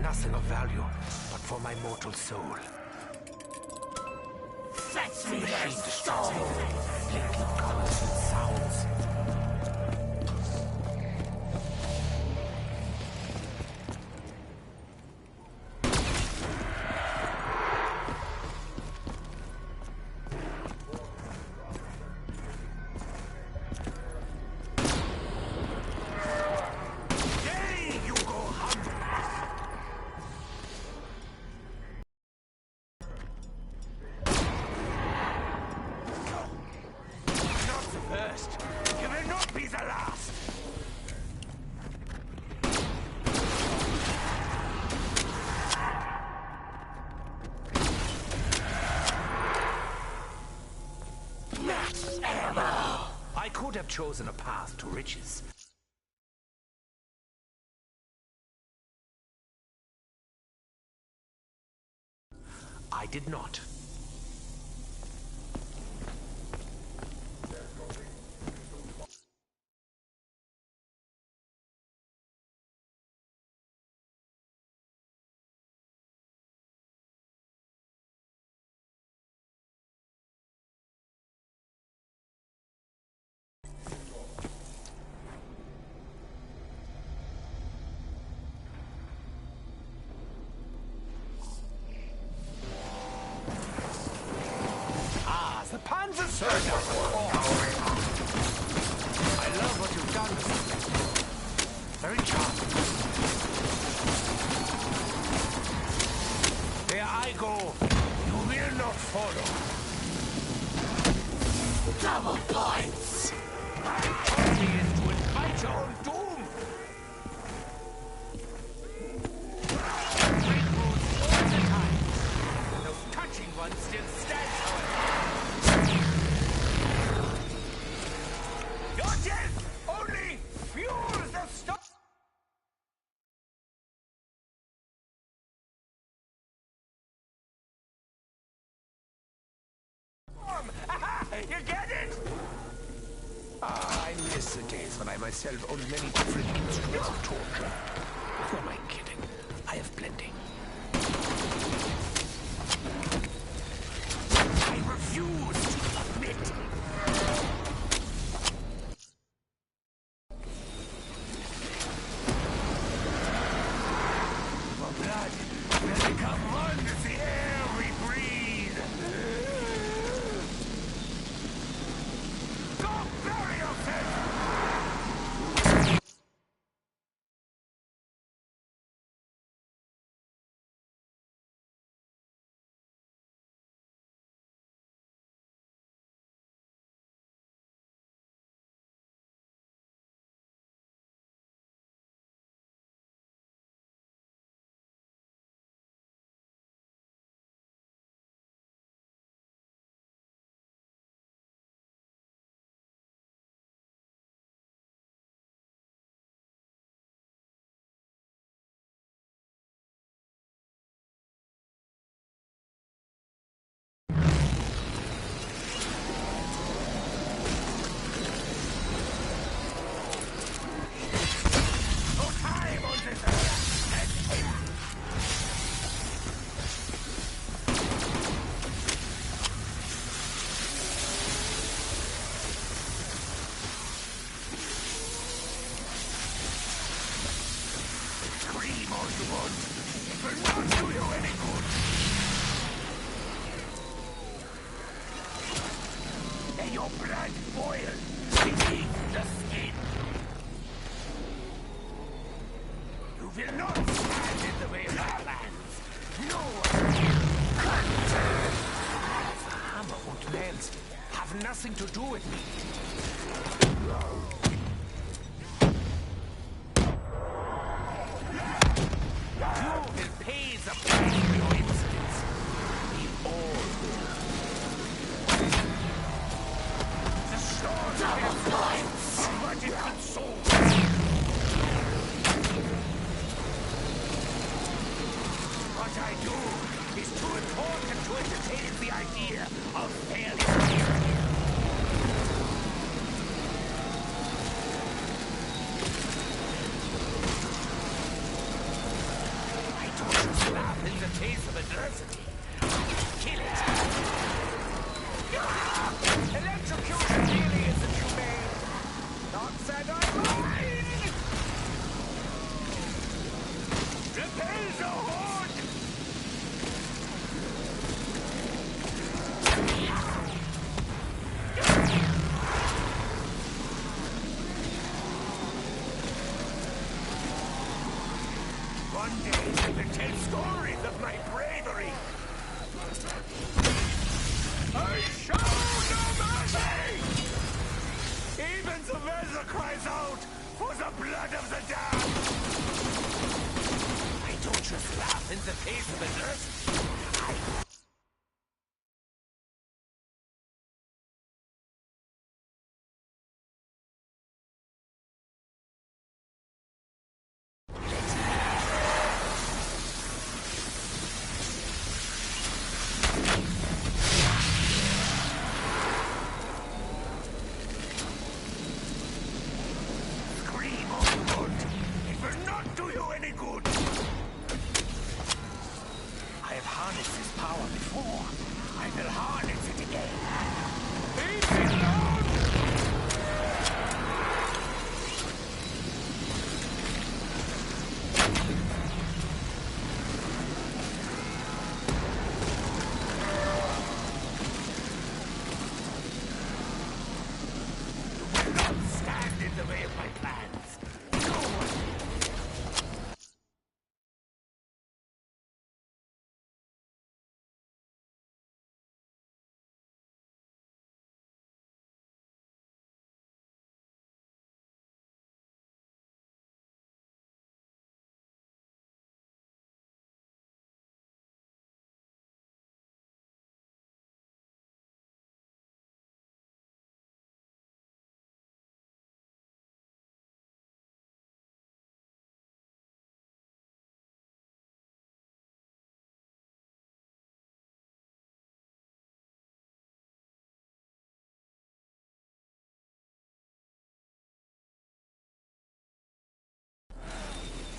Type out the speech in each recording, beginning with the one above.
Nothing of value, but for my mortal soul. Fetch me their soul! Linking colors and sounds. I could have chosen a path to riches. I did not. The Panzer Surgeon! I love what you've done. Very charming. There I go. You will not follow. Double points! My duty is to invite your own doom. Great moves all the time. Those touching ones still stand, however. Your death only fuels the storm! You get it? Ah, I miss the days when I myself owned many different instruments of torture. Who am I kidding? I have plenty. I refuse to admit. all you want. It will not do you any good. May your blood boil beneath the skin. You will not stand in the way of my plans. No one will. The hammer won't melt. Have nothing to do with me. You will pay the price for your insolence. We all will. The sword is what it consumes. What I do is too important to entertain the idea of failure. I don't just laugh in the face of adversity. Kill it. Electrocution really isn't humane. Not said I mind. Repel the horde. One day they will tell stories of my bravery. I show no mercy! Even the weather cries out for the blood of the damned. I don't just laugh in the face of adversity. I have harnessed this power before. I will harness it again. Leave me alone! You will not stand in the way of my plans. No one will.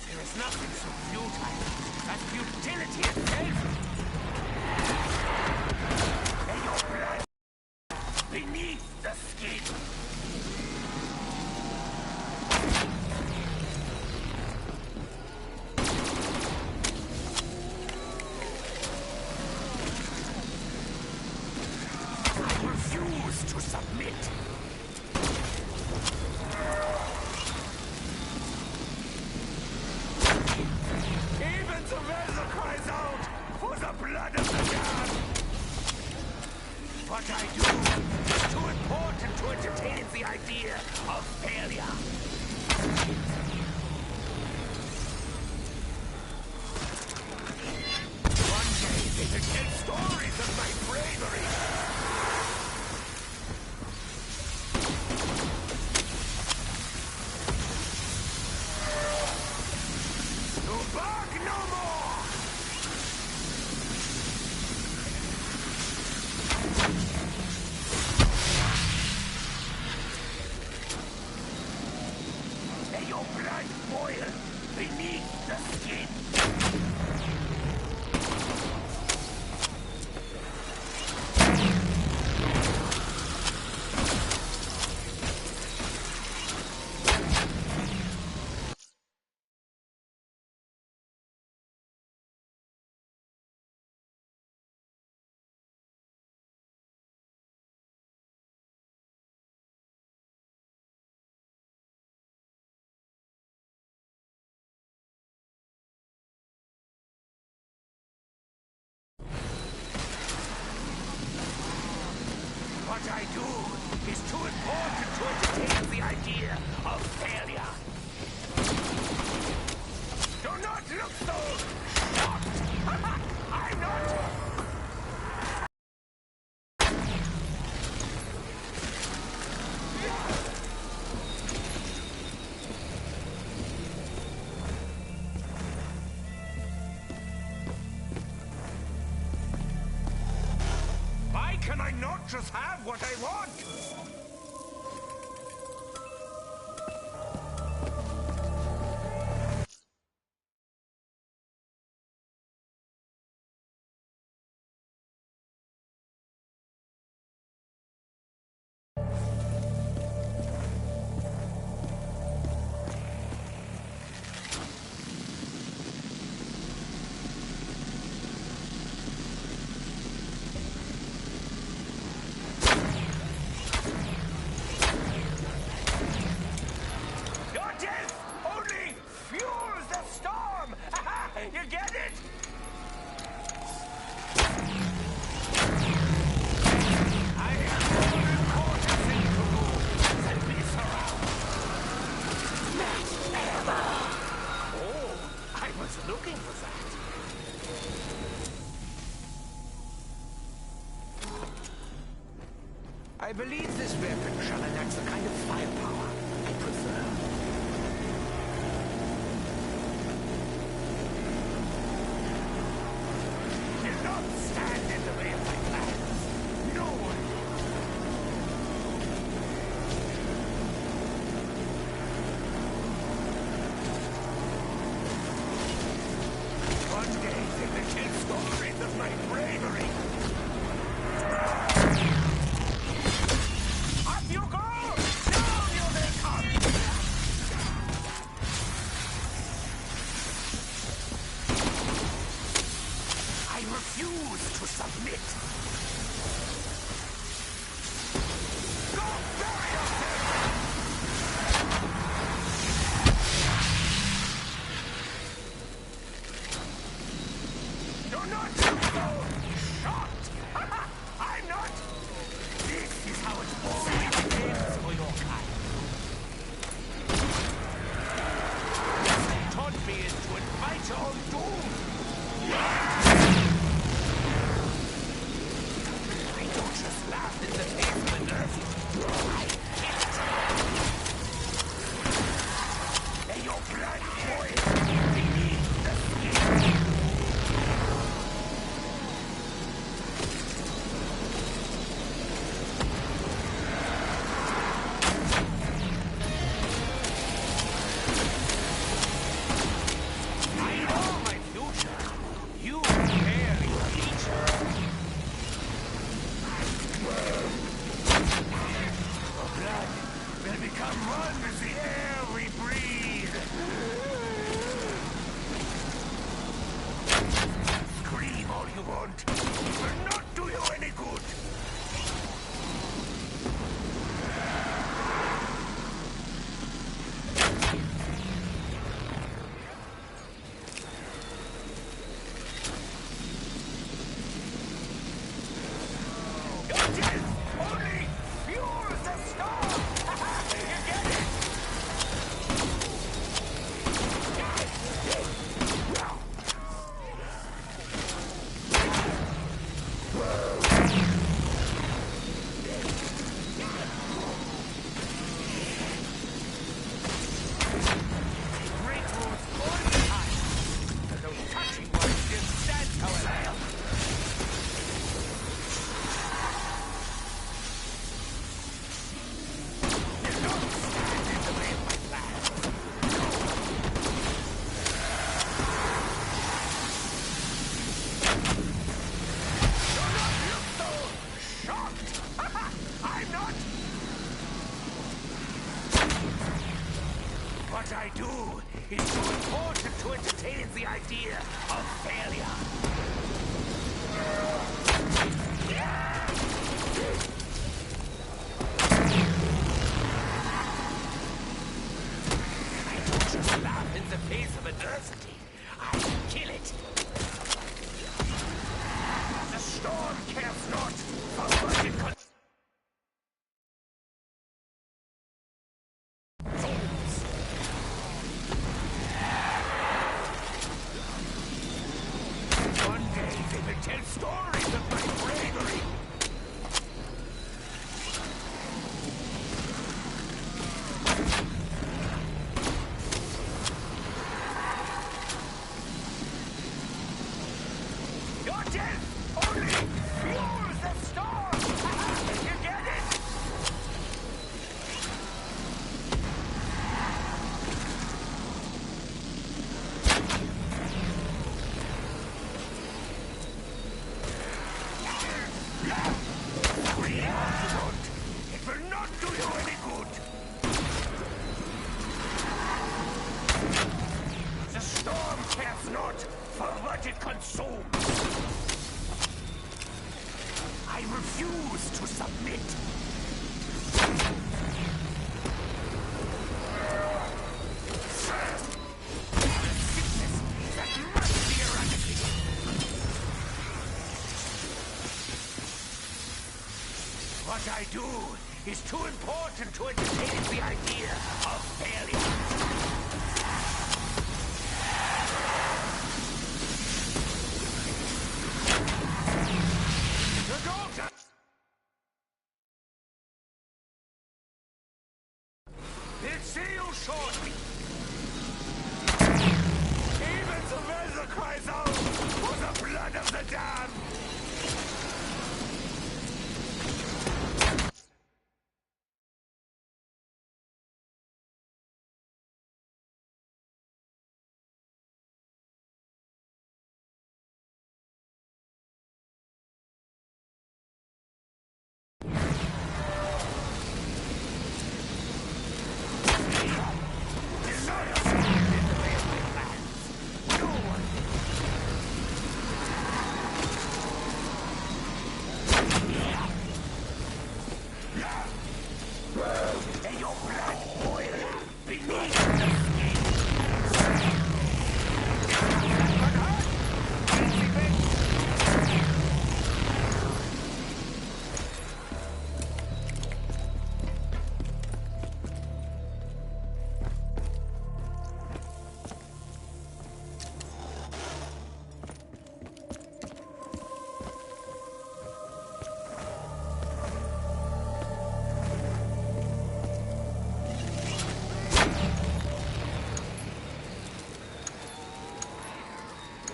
There is nothing so futile as futility itself. May your blood beneath the skin. I refuse to submit. Even the weather cries out for the blood of the damned. What I do is too important to entertain the idea of failure. One day they will tell stories of my bravery. To bark no more! May your blood boil beneath the skin. not just have what I want! You get it? I am more important than you. Let me surround. Next ever. Oh, I was looking for that. I believe this weapon shall enact the kind of firepower I prefer. Stand in the way of my plans. No one. One day they will tell stories of my bravery. Up you go! Down you will come! I refuse to submit. Go bury yourself! Do not look so shocked! I'm not! This is how it always ends for your kind. What they taught me is to invite your own doom. Just laughed in the face of the earth. I kill it. May your blood boil beneath the skin. I know my future. You bear your future. Blood will become one with the air we breathe. Scream all you want. It will not do you any good. Your death only fuels the storm! You get it? Great rules all the time. And those touching ones just stand however. What I do is too important to entertain the idea of failure. I don't just laugh in the face of adversity. I kill it. The storm cares not for what it could. They will tell stories of my bravery. Your death only fuels the storm. not for what it consumes. I refuse to submit. Sickness that must be eradicated. What I do is too important to entertain the idea of failure. The daughter! We'll see you shortly. Even Sylvester cries out for the blood of the damned.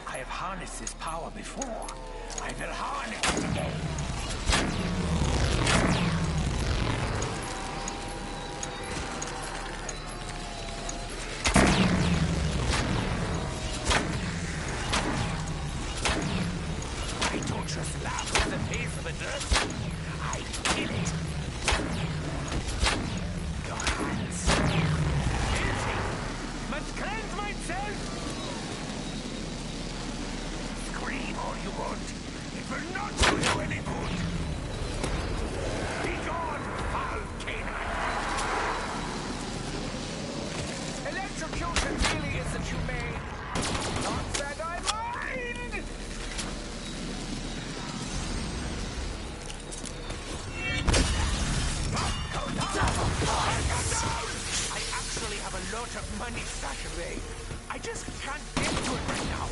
I have harnessed this power before. I will harness it again. I don't just laugh in the face of adversity. I kill it. Your hands. Guilty. Must cleanse myself. Scream all you want. It will not do you any good. Be gone, foul canine. Electrocution really isn't humane. Not that I mind. Double points. I actually have a lot of money stashed away. I just can't get to it right now.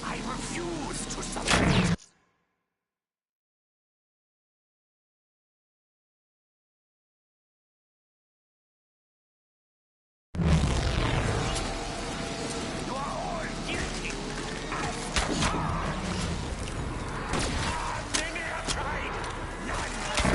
I refuse to submit. You are all guilty. Many have tried. None have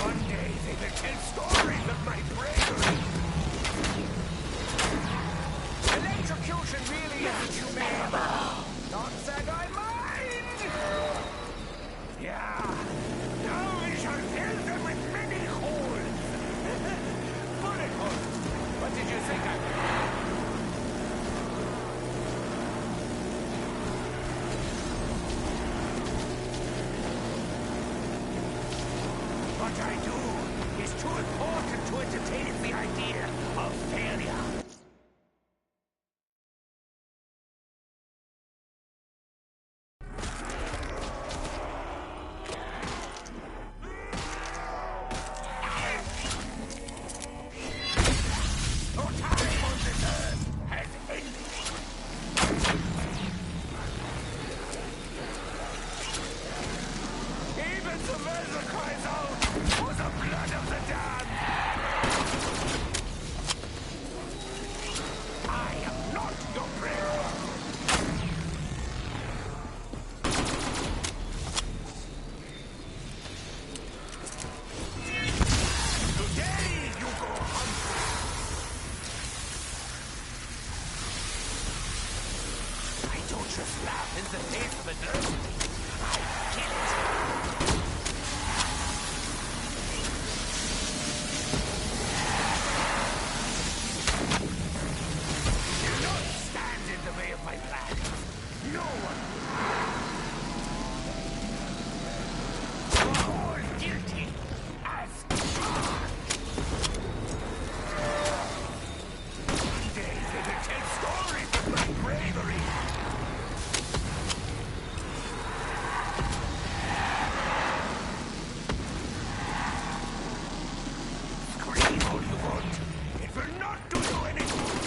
One day they will tell stories of my bravery. Electrocution really isn't humane. Not that I mind. Yeah. Now we shall fill them with many holes. Bullet holes. What did you think I... What I do is too important to entertain the idea of failure. Your time on this earth has ended. Even the weather cries out for the blood of the damned. I am not your prey. Today you go hungry. I don't just laugh in the face of adversity. I kill it. Do not stand in the way of my plan. No one will. You are all guilty as charged. One day they will tell stories of my bravery. Scream all you want. It will not do you any good.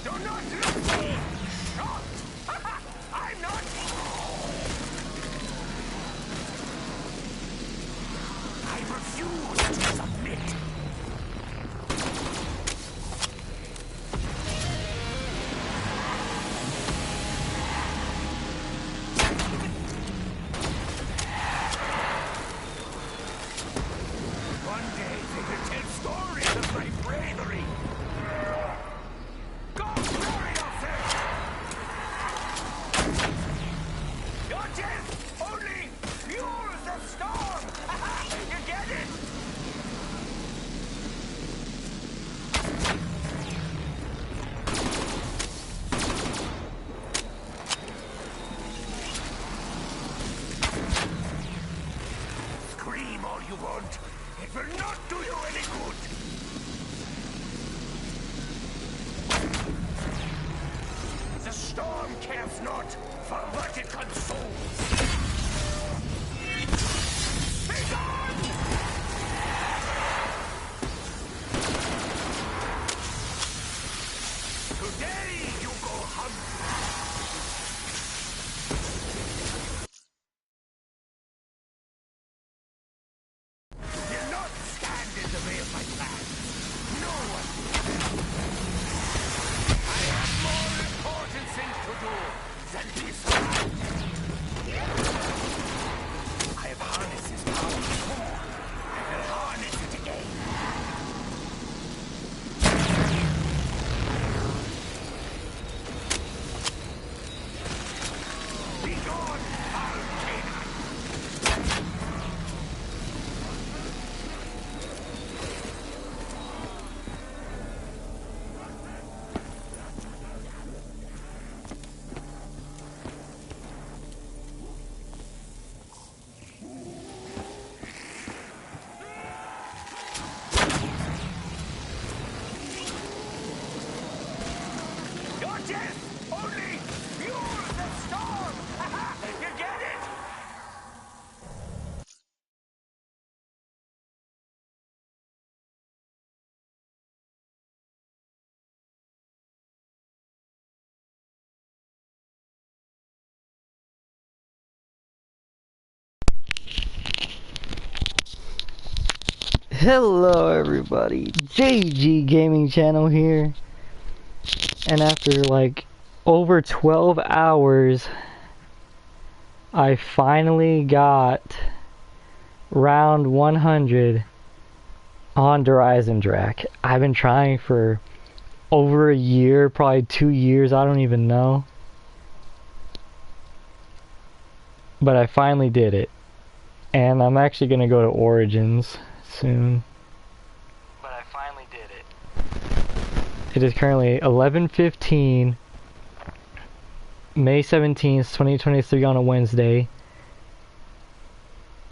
Do not look me shot. I'm not. I refuse to submit. One day they will tell stories of my bravery. Go bury yourself! Your death only fuels the storm! You get it? Scream all you want. It will not do you any good. The storm cares not for what it consumes. Be gone! Today you go hungry. Will not stand in the way of my plan. No one will. I have more important things to do than be surrounded. I have harnessed this power before. I will harness it again. Be gone, foul canine! Your death only fuels the storm! You get it? Hello everybody, JG Gaming Channel here, and after like over 12 hours I finally got round 100 on Horizon Drac. I've been trying for over a year, probably 2 years, I don't even know, but I finally did it, and I'm actually gonna go to Origins soon. But I finally did it. It is currently 11:15, May 17th, 2023 on a Wednesday.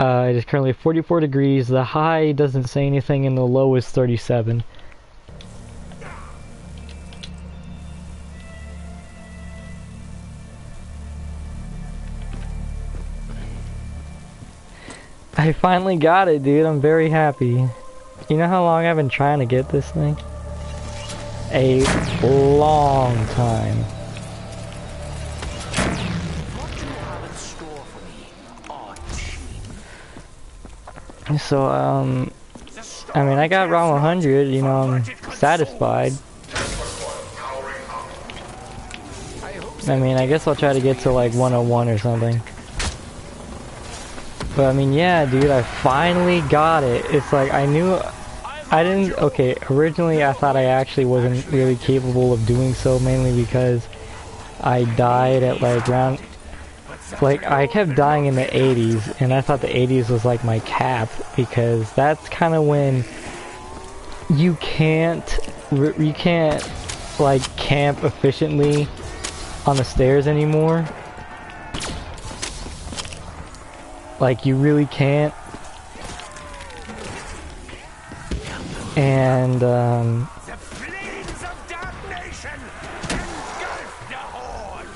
It is currently 44 degrees. The high doesn't say anything, and the low is 37. I finally got it, dude. I'm very happy. You know how long I've been trying to get this thing? A long time. What do you have in store for me, Archie? So, I mean, I got round 100, you know, I'm satisfied. I mean, I guess I'll try to get to like 101 or something. But I mean, yeah, dude, I finally got it. It's like, okay, originally I thought I actually wasn't really capable of doing so, mainly because I died at like I kept dying in the 80s, and I thought the 80s was like my cap, because that's kind of when you can't like camp efficiently on the stairs anymore. Like, you really can't. And, The flames of damnation engulf the horde!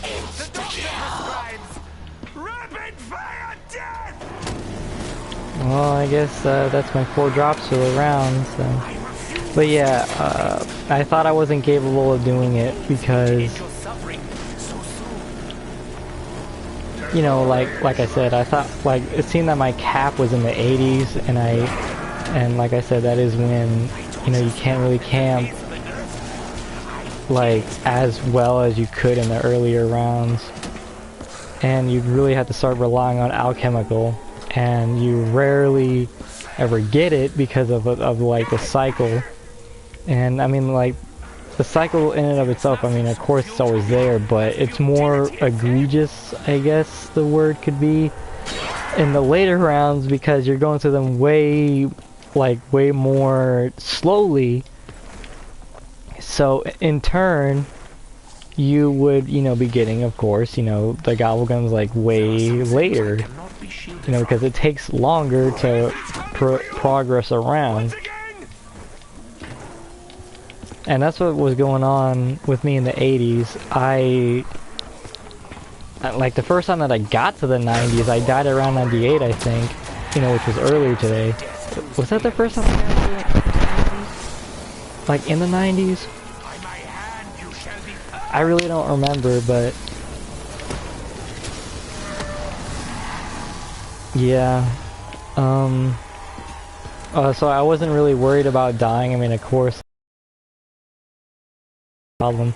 The doctor prescribes rapid fire death! well, I guess, that's my 4 drops for the round, so. But yeah, I thought I wasn't capable of doing it because, you know, like I said, I thought, like, it seemed that my cap was in the 80s, and like I said, that is when, you know, you can't really camp like as well as you could in the earlier rounds, and you really have to start relying on alchemical, and you rarely ever get it because of like the cycle. And I mean, like, the cycle in and of itself, I mean, of course it's always there, but it's more egregious, I guess the word could be, in the later rounds, because you're going through them way more slowly. So in turn, you would, you know, be getting, of course, you know, the gobbleguns like way later, you know, because it takes longer to progress around. And that's what was going on with me in the 80s. Like, the first time that I got to the 90s, I died around 98, I think, you know, which was earlier today. Was that the first time I got to the 90s? Like, in the 90s? I really don't remember, but yeah. So I wasn't really worried about dying. I mean, of course, problem,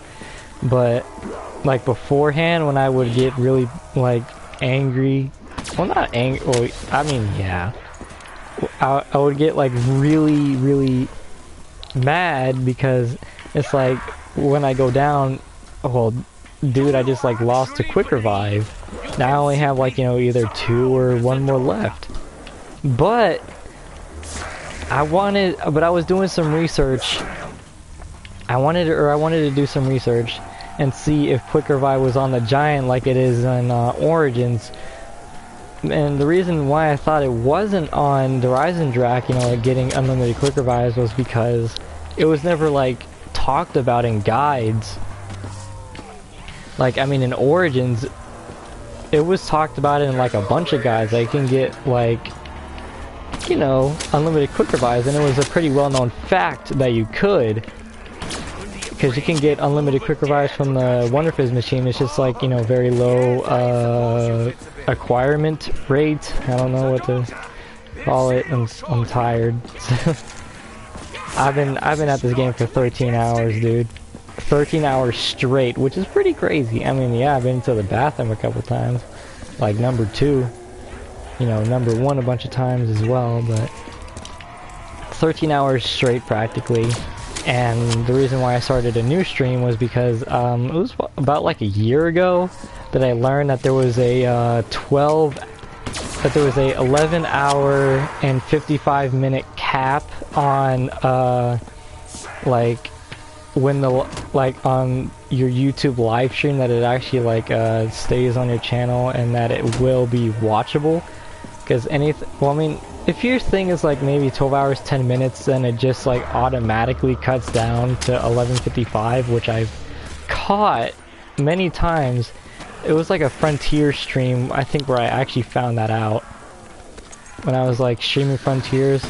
but like beforehand, when I would get really like angry, well, not angry, well, I mean, yeah, I would get like really mad, because it's like when I go down, well, dude, I just like lost a quick revive. Now I only have, like, you know, either 2 or 1 more left. But I was doing some research. I wanted to do some research and see if quick revive was on the giant like it is in Origins. And the reason why I thought it wasn't on the Ryzen Drac, you know, like getting unlimited quick revives, was because it was never like talked about in guides. Like, I mean, in Origins, it was talked about in like a bunch of guides. Like, you can get, like, you know, unlimited quick revives, and it was a pretty well-known fact that you could, because you can get unlimited quick revives from the Wonder Fizz machine. It's just like, you know, very low acquirement rate. I don't know what to call it. I'm tired. I've been at this game for 13 hours, dude. 13 hours straight, which is pretty crazy. I mean, yeah, I've been to the bathroom a couple times, like number 2, you know, number 1 a bunch of times as well, but 13 hours straight practically. And the reason why I started a new stream was because it was about like a year ago that I learned that there was a 11-hour and 55-minute cap on like when the like on your YouTube live stream that it actually like stays on your channel and that it will be watchable. Because well, I mean, if your thing is like maybe 12 hours 10 minutes, then it just like automatically cuts down to 11:55, which I've caught many times. It was like a Frontier stream, I think, where I actually found that out when I was like streaming Frontiers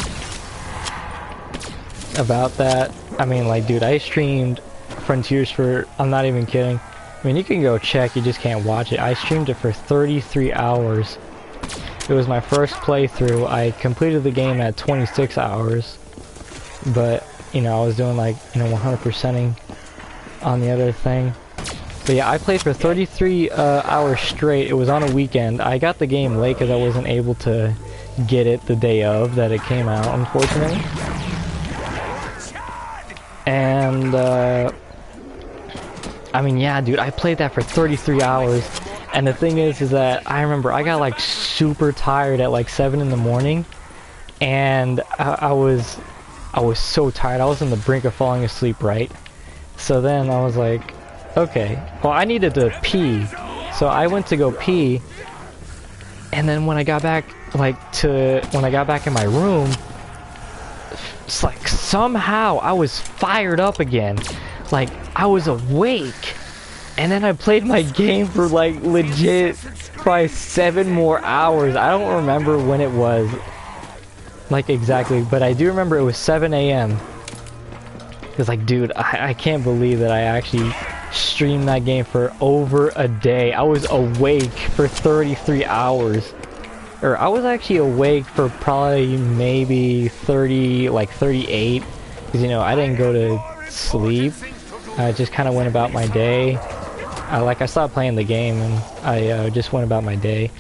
about that. I mean, like, dude, I streamed Frontiers for, I'm not even kidding, I mean, you can go check, you just can't watch it. I streamed it for 33 hours. It was my first playthrough. I completed the game at 26 hours, but, you know, I was doing like, you know, 100%ing on the other thing. But yeah, I played for 33 hours straight. It was on a weekend. I got the game late because I wasn't able to get it the day of that it came out, unfortunately. And, I mean, yeah, dude, I played that for 33 hours. And the thing is that I remember I got like super tired at like 7 in the morning. And I was so tired. I was on the brink of falling asleep, right? So then I was like, okay, well, I needed to pee, so I went to go pee, and then when I got back, when I got back in my room, it's like somehow I was fired up again, like I was awake, and then I played my game for like legit probably 7 more hours. I don't remember when it was, like exactly, but I do remember it was 7 AM. It's like, dude, I can't believe that I actually streamed that game for over a day. I was awake for 33 hours. Or I was actually awake for probably maybe 30, like 38. Because, you know, I didn't go to sleep. I just kind of went about my day. I stopped playing the game and I just went about my day.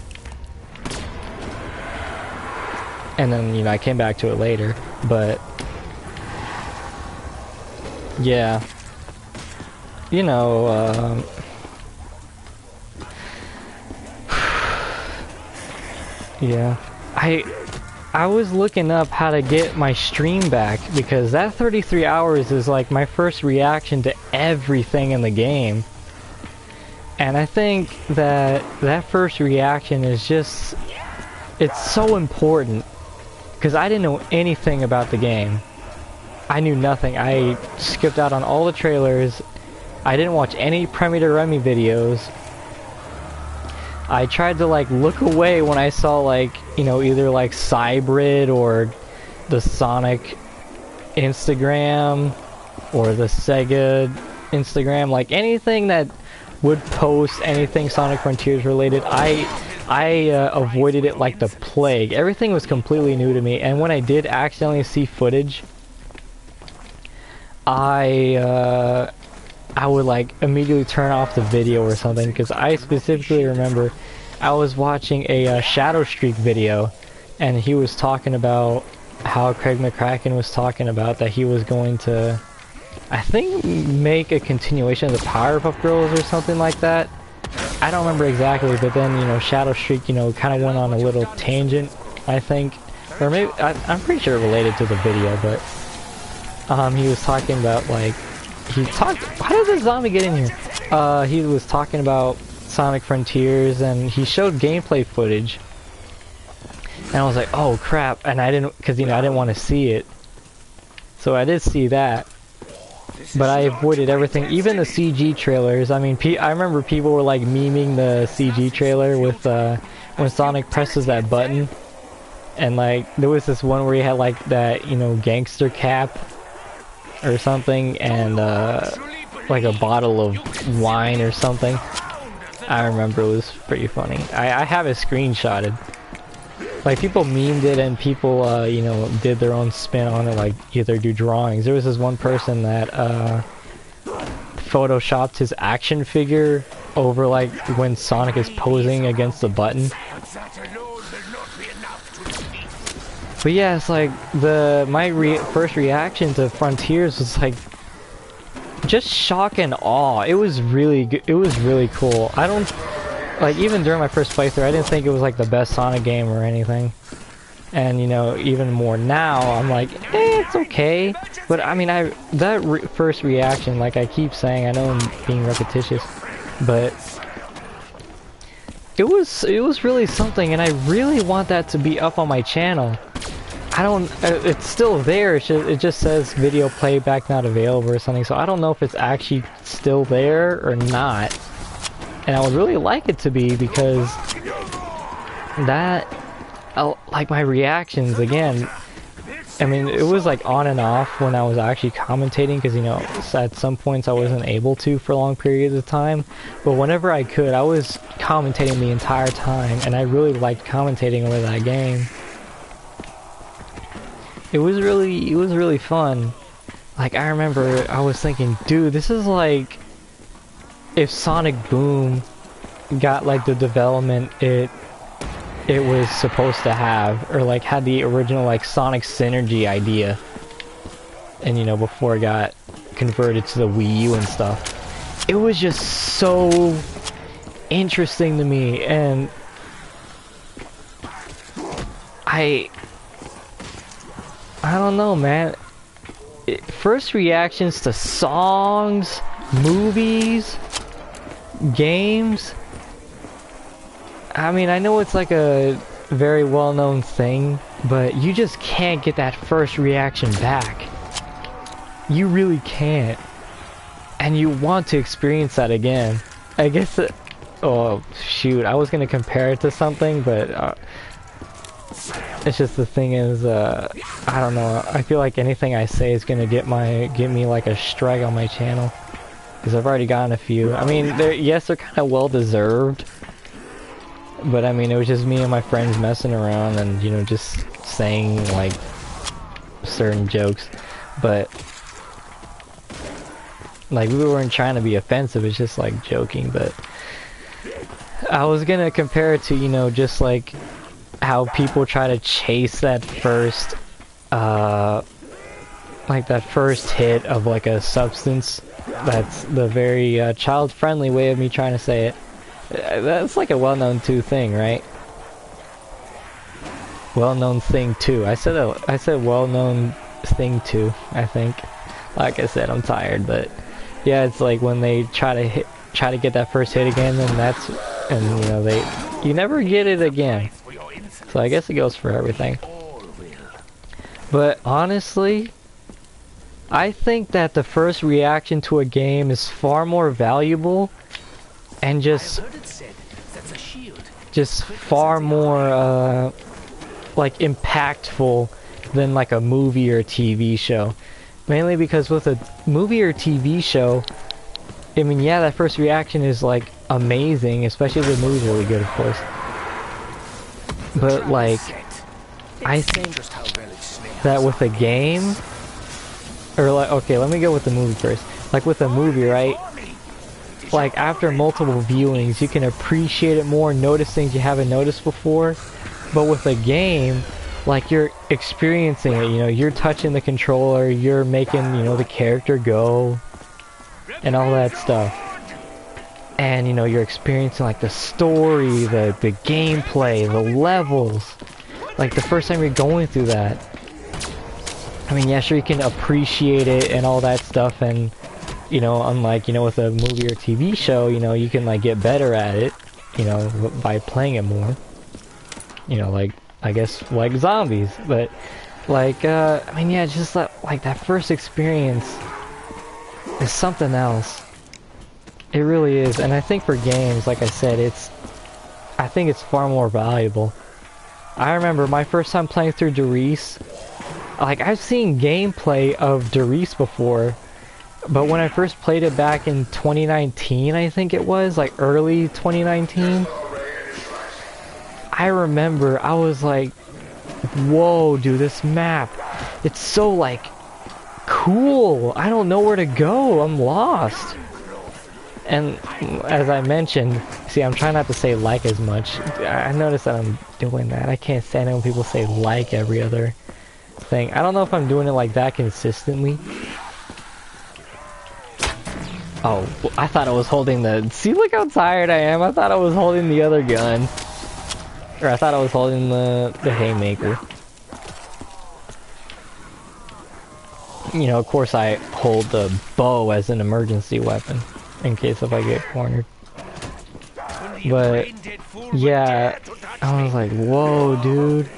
And then, you know, I came back to it later. But yeah, you know, yeah, I was looking up how to get my stream back, because that 33 hours is like my first reaction to everything in the game. And I think that that first reaction is just, it's so important, because I didn't know anything about the game. I knew nothing. I skipped out on all the trailers. I didn't watch any Premi to Remy videos. I tried to like look away when I saw like, you know, either like Cybrid or the Sonic Instagram or the Sega Instagram, like anything that would post anything Sonic Frontiers related. I avoided it like the plague. Everything was completely new to me, and when I did accidentally see footage, I would like immediately turn off the video or something, because I specifically remember I was watching a Shadow Streak video, and he was talking about how Craig McCracken was talking about that he was going to, I think, make a continuation of the Powerpuff Girls or something like that. I don't remember exactly, but then, you know, Shadow Streak, you know, kind of went on a little tangent, I think, or maybe I'm pretty sure related to the video, but he was talking about, like, how did the zombie get in here? He was talking about Sonic Frontiers, and he showed gameplay footage, and I was like, oh crap, and I didn't, because, you know, I didn't want to see it, so I did see that, but I avoided everything, even the CG trailers. I mean, I remember people were like memeing the CG trailer with, when Sonic presses that button, and like, there was this one where he had like that, you know, gangster cap, or something, and like a bottle of wine or something. I remember it was pretty funny. I have it screenshotted. Like, people memed it, and people, you know, did their own spin on it, like either do drawings. There was this one person that photoshopped his action figure over like when Sonic is posing against the button. But yeah, it's like my first reaction to Frontiers was like just shock and awe. It was really good. It was really cool. I don't like, even during my first playthrough, I didn't think it was like the best Sonic game or anything. And, you know, even more now, I'm like, eh, it's okay, but I mean, first reaction, like I keep saying, I know I'm being repetitious, but it was really something, and I really want that to be up on my channel. I don't, it's still there, it just says video playback not available or something, so I don't know if it's actually still there or not. And I would really like it to be, because that, like my reactions, again, I mean, it was like on and off when I was actually commentating, because, you know, at some points I wasn't able to for long periods of time, but whenever I could, I was commentating the entire time, and I really liked commentating over that game. It was really fun. Like, I remember I was thinking, dude, this is like if Sonic Boom got like the development it was supposed to have, or like had the original like Sonic Synergy idea, and you know, before it got converted to the Wii U and stuff. It was just so interesting to me, and I don't know, man. First reactions to songs, movies, games. I mean, I know it's like a very well-known thing, but you just can't get that first reaction back. You really can't. And you want to experience that again. I guess that... Oh, shoot. I was going to compare it to something, but... it's just the thing is, I don't know. I feel like anything I say is gonna get me like a strike on my channel, because I've already gotten a few. I mean, yes, they're kind of well deserved, but I mean, it was just me and my friends messing around and, you know, just saying like certain jokes, but like we weren't trying to be offensive. It's just like joking. But I was gonna compare it to, you know, just like how people try to chase that first like that first hit of like a substance. That's the very child-friendly way of me trying to say it. That's like a well-known thing, right? Well-known thing too. I said well-known thing too, I think. Like I said, I'm tired, but yeah, it's like when they try to get that first hit again, and you know, you never get it again. So I guess it goes for everything. But honestly, I think that the first reaction to a game is far more valuable and just far more like impactful than like a movie or a TV show. Mainly because with a movie or TV show, I mean, yeah, that first reaction is like amazing, especially if the movie's really good, of course. But like, I think that with a game, or like, okay, let me go with the movie first. Like with a movie, right? Like after multiple viewings, you can appreciate it more, notice things you haven't noticed before. But with a game, like you're experiencing it, you know, you're touching the controller, you're making, you know, the character go, and all that stuff. And, you know, you're experiencing, like, the story, the gameplay, the levels. Like, the first time you're going through that. I mean, yeah, sure, you can appreciate it and all that stuff, and, you know, unlike, you know, with a movie or TV show, you know, you can, like, get better at it, you know, by playing it more. You know, like, I guess, like zombies. But, like, I mean, yeah, just, like, that first experience is something else. It really is, and I think for games, like I said, I think it's far more valuable. I remember my first time playing through Derice, like I've seen gameplay of Derice before, but when I first played it back in 2019, I think it was, like early 2019, I remember I was like, whoa, dude, this map, it's so like cool, I don't know where to go, I'm lost. And as I mentioned, see, I'm trying not to say like as much. I noticed that I'm doing that. I can't stand it when people say like every other thing. I don't know if I'm doing it like that consistently. Oh, I thought I was holding the... See, look how tired I am. I thought I was holding the other gun. Or I thought I was holding the haymaker. you know, of course I hold the bow as an emergency weapon in case if I get cornered. But yeah, I was like, whoa, dude.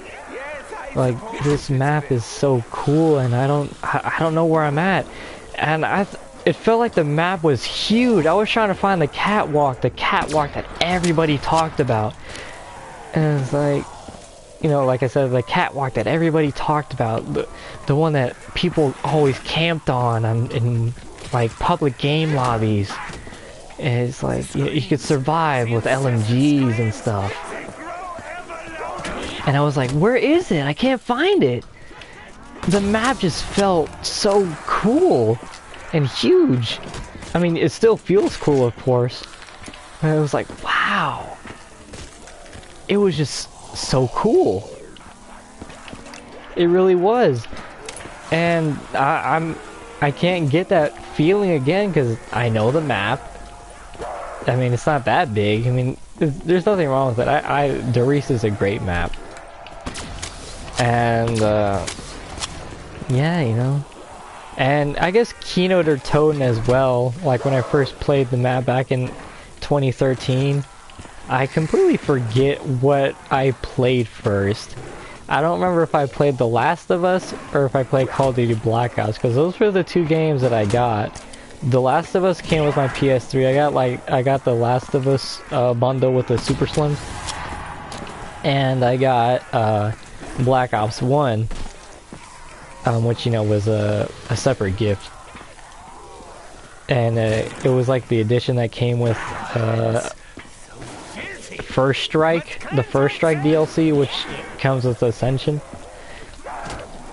Like, this map is so cool, and I don't know where I'm at. And it felt like the map was huge. I was trying to find the catwalk that everybody talked about. And it's like, you know, like I said, the catwalk that everybody talked about, the one that people always camped on in like public game lobbies. And it's like, you could survive with LMGs and stuff. And I was like, where is it? I can't find it. The map just felt so cool and huge. I mean, it still feels cool, of course. And it was like, wow. It was just so cool. It really was. And I can't get that feeling again because I know the map. I mean, it's not that big. I mean, there's nothing wrong with it. Doris is a great map. And, yeah, you know. And I guess Keynote or Toten as well. Like, when I first played the map back in 2013, I completely forget what I played first. I don't remember if I played The Last of Us or if I played Call of Duty Black Ops, because those were the two games that I got. The Last of Us came with my PS3. I got the Last of Us bundle with the Super Slims, and I got Black Ops 1, which, you know, was a separate gift. And it was like the edition that came with First Strike, the First Strike DLC, which comes with Ascension.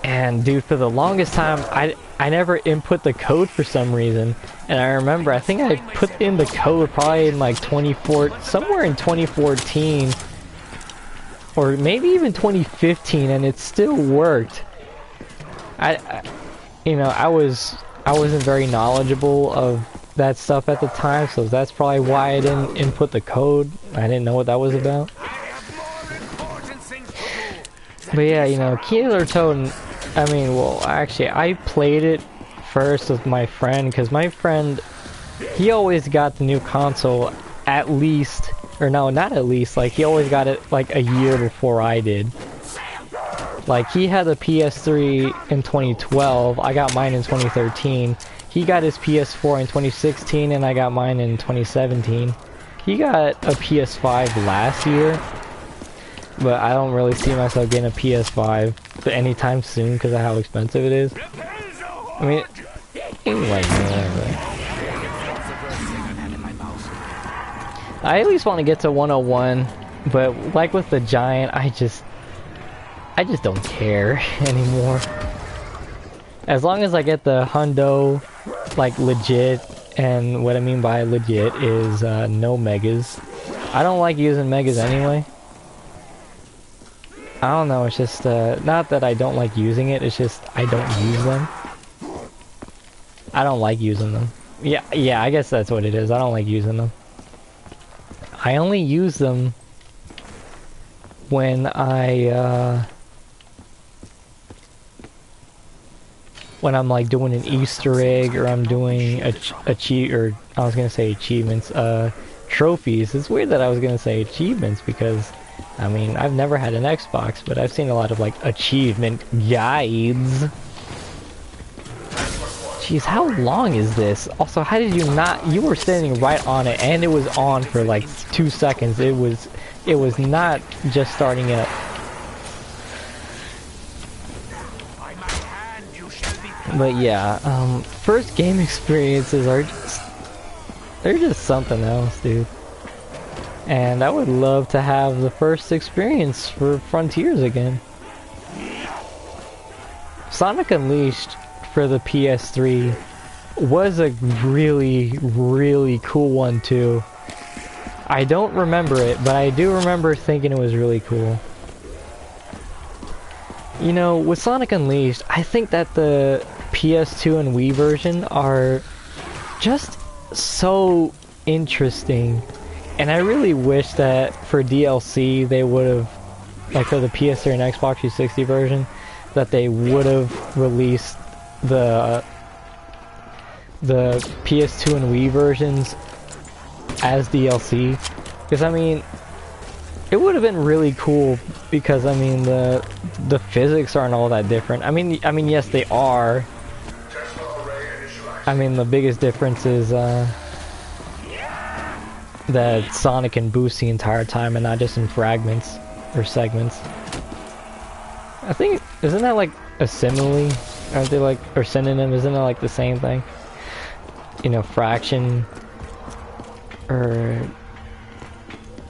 And dude, for the longest time, I never input the code for some reason. And I remember, I think I put in the code probably in like somewhere in 2014, or maybe even 2015, and it still worked. You know, I wasn't very knowledgeable of that stuff at the time, so that's probably why I didn't input the code. I didn't know what that was about. But yeah, you know, Keynote or Toten, I mean, well, actually, I played it first with my friend, because my friend, he always got the new console at least, or no, not at least, like, he always got it, like, a year before I did. Like, he had the PS3 in 2012, I got mine in 2013. He got his PS4 in 2016, and I got mine in 2017. He got a PS5 last year, but I don't really see myself getting a PS5 anytime soon because of how expensive it is. I mean, like, I at least want to get to 101, but like with the Giant, I just don't care anymore. As long as I get the hundo, like, legit, and what I mean by legit is no megas. I don't like using megas anyway. I don't know, it's just, not that I don't like using it, it's just I don't use them. I don't like using them. Yeah, I guess that's what it is, I don't like using them. I only use them when when I'm like doing an Easter egg, or I'm doing achievements, trophies. It's weird that I was gonna say achievements, because I mean, I've never had an Xbox, but I've seen a lot of like achievement guides. Jeez, how long is this? Also, how did you not, you were standing right on it, and it was on for like 2 seconds. It was not just starting up. But yeah, first game experiences are they're just something else, dude. And I would love to have the first experience for Frontiers again. Sonic Unleashed for the PS3 was a really, really cool one too. I don't remember it, but I do remember thinking it was really cool. You know, with Sonic Unleashed, I think that the PS2 and Wii version are just so interesting. And I really wish that for DLC they would have, like for the PS3 and Xbox 360 version, that they would have released the PS2 and Wii versions as DLC, because I mean, it would have been really cool, because I mean the physics aren't all that different. I mean yes they are. I mean the biggest difference is that Sonic can boost the entire time and not just in fragments or segments. I think, isn't that like a simile? Aren't they like, or synonym? Isn't it like the same thing? You know, fraction, or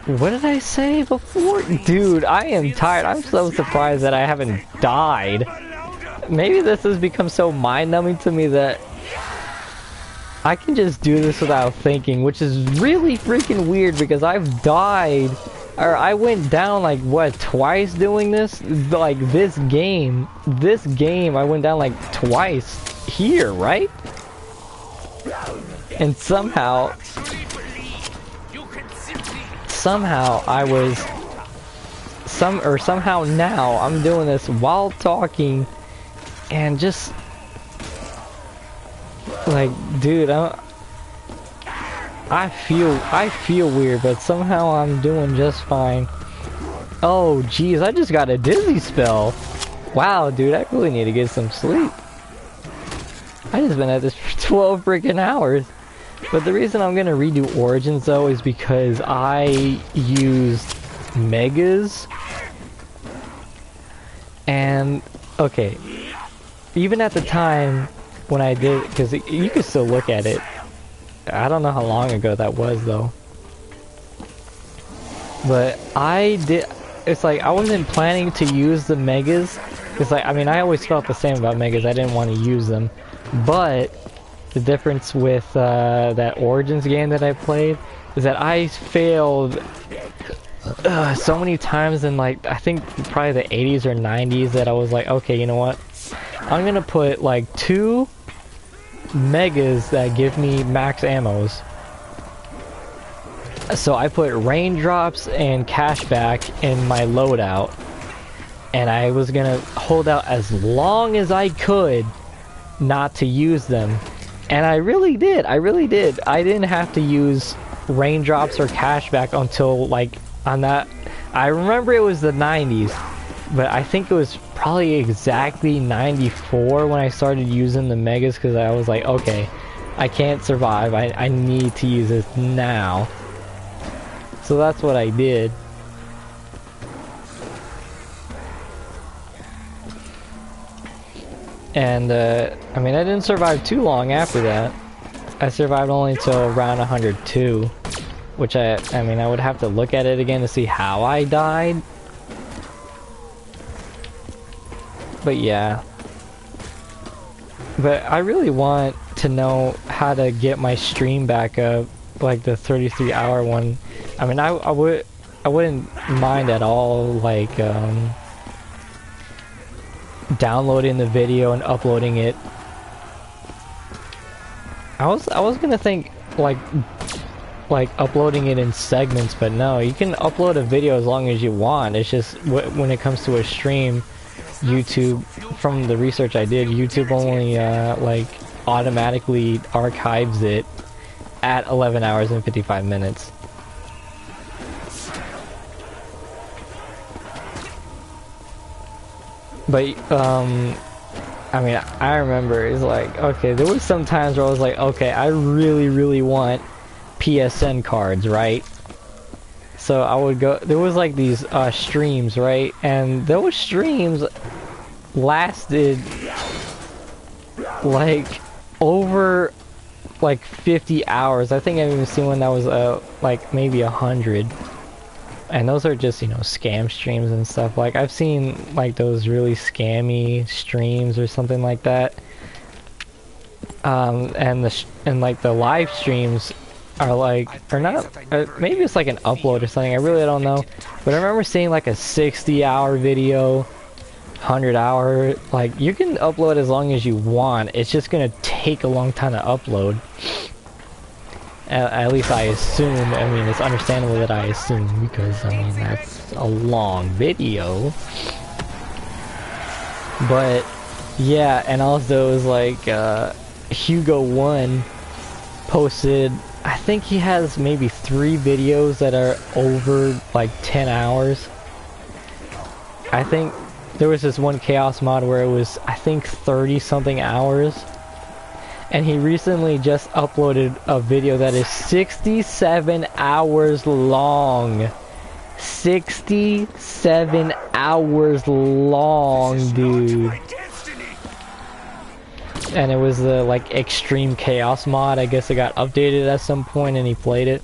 what did I say before? Dude, I am tired. I'm so surprised that I haven't died. Maybe this has become so mind-numbing to me that I can just do this without thinking, which is really freaking weird, because I've died, or I went down like, what, twice doing this? Like, this game, I went down like twice here, right? And somehow I was, somehow now I'm doing this while talking, and just, like, dude, I feel weird, but somehow I'm doing just fine. Oh, jeez, I just got a dizzy spell. Wow, dude, I really need to get some sleep. I just been at this for 12 freaking hours. But the reason I'm gonna redo Origins, though, is because I used Megas. And, okay, even at the time when I did, because you can still look at it. I don't know how long ago that was, though. But I did, it's like, I wasn't planning to use the Megas. It's like, I mean, I always felt the same about Megas. I didn't want to use them. But the difference with that Origins game that I played is that I failed so many times in, like, I think probably the 80s or 90s, that I was like, okay, you know what? I'm gonna put like 2 Megas that give me max ammos. So I put raindrops and cashback in my loadout, and I was gonna hold out as long as I could not to use them. And I really did. I didn't have to use raindrops or cashback until, like, on that, I remember it was the 90s, but I think it was probably exactly 94 when I started using the Megas, because I was like, okay, I can't survive. I need to use this now. So that's what I did. And, I mean, I didn't survive too long after that. I survived only until around 102, which I mean, I would have to look at it again to see how I died. But yeah. But I really want to know how to get my stream back up, like the 33-hour one. I mean, I wouldn't mind at all, like, downloading the video and uploading it. I was gonna think like uploading it in segments, but no, you can upload a video as long as you want. It's just when it comes to a stream, YouTube, from the research I did, YouTube only like automatically archives it at 11 hours and 55 minutes. But, I mean, I remember, it's like, okay, there was some times where I was like, okay, I really want PSN cards, right? So I would go, there was like these, streams, right? And those streams lasted, like, over, like, 50 hours. I think I've even seen one that was, like, maybe 100. And those are just, you know, scam streams and stuff. Like, I've seen, like, those really scammy streams or something like that. And like, the live streams are, like, or not, maybe it's like an upload or something, I really don't know. But I remember seeing, like, a 60-hour video, 100-hour, like, you can upload as long as you want. It's just gonna take a long time to upload. At least I assume. I mean, it's understandable that I assume, because, I mean, that's a long video. But, Yeah, and also it was like Hugo1 posted, I think he has maybe 3 videos that are over like 10 hours. I think there was this one chaos mod where it was, I think, 30 something hours. And he recently just uploaded a video that is 67 hours long. 67 hours long, dude. And it was the like extreme chaos mod. I guess it got updated at some point and he played it.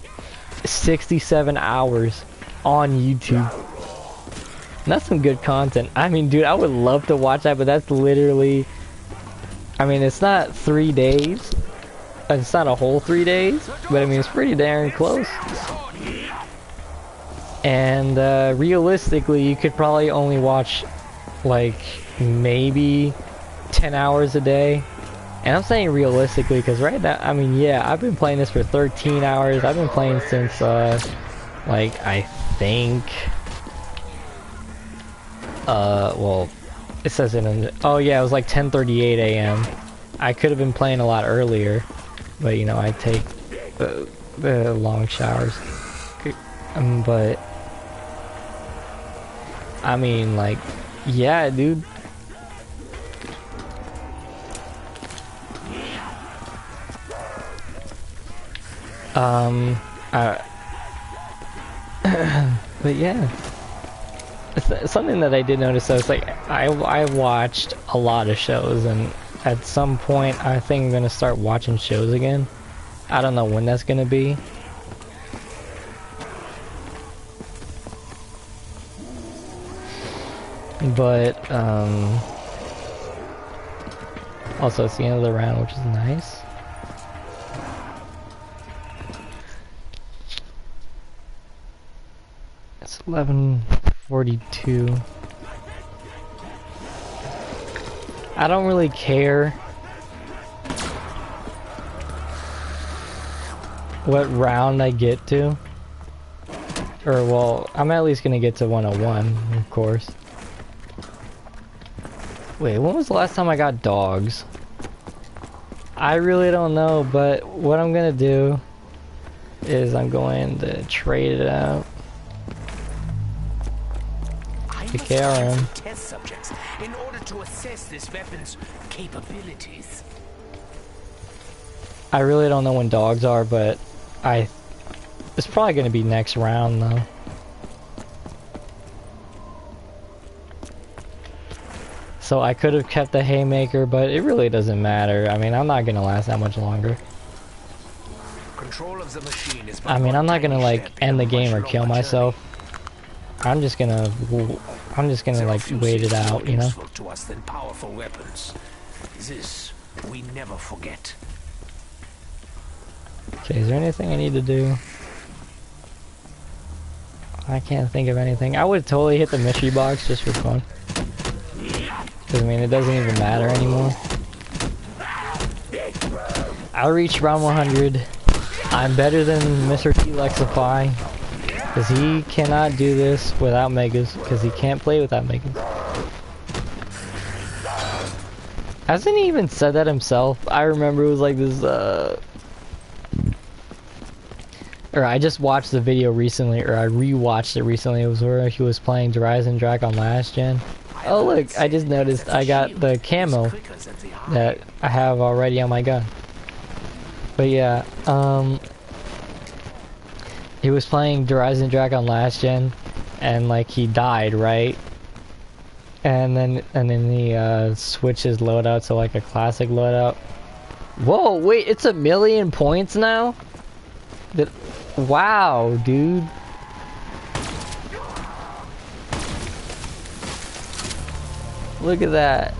67 hours on YouTube. And that's some good content. I mean, dude, I would love to watch that, but that's literally, I mean, it's not 3 days. It's not a whole 3 days, but I mean, it's pretty darn close. And realistically, you could probably only watch like maybe 10 hours a day. And I'm saying realistically because right now, I mean, yeah, I've been playing this for 13 hours. I've been playing since like I think well, it says it in, oh yeah, it was like 10:38 a.m. I could have been playing a lot earlier, but you know, I take the long showers. But I mean, like, yeah, dude. But yeah, it's something that I did notice. So it's like I watched a lot of shows, and at some point I think I'm gonna start watching shows again. I don't know when that's gonna be. But also it's the end of the round, which is nice. It's 11:42. I don't really care what round I get to. Or, well, I'm at least gonna get to 101, of course. Wait, when was the last time I got dogs? I really don't know, but what I'm gonna do is I'm going to trade it out. The KRM. Test subjects in order to assess this weapon's capabilities. I really don't know when dogs are, but it's probably gonna be next round though. So I could have kept the haymaker, but it really doesn't matter. I mean, I'm not gonna last that much longer. Control of the machine is I mean, I'm not gonna like end the game or kill myself. I'm just gonna like wait it out, you know. To us than powerful weapons. This we never forget. Okay, is there anything I need to do? I can't think of anything. I would totally hit the mystery box just for fun. Because, I mean, it doesn't even matter anymore. I'll reach round 100. I'm better than Mr. T-Lexify. Because he cannot do this without megas. Because he can't play without megas. Hasn't he even said that himself? I remember it was like this, or I just watched the video recently, or I rewatched it recently. It was where he was playing Horizon Dragon last gen. Oh look, I just noticed I got the camo that I have already on my gun. But yeah, he was playing Horizon Dragon last gen, and like he died, right? And then he switched his loadout to like a classic loadout. Whoa, wait, it's 1,000,000 points now? Wow, dude. Look at that.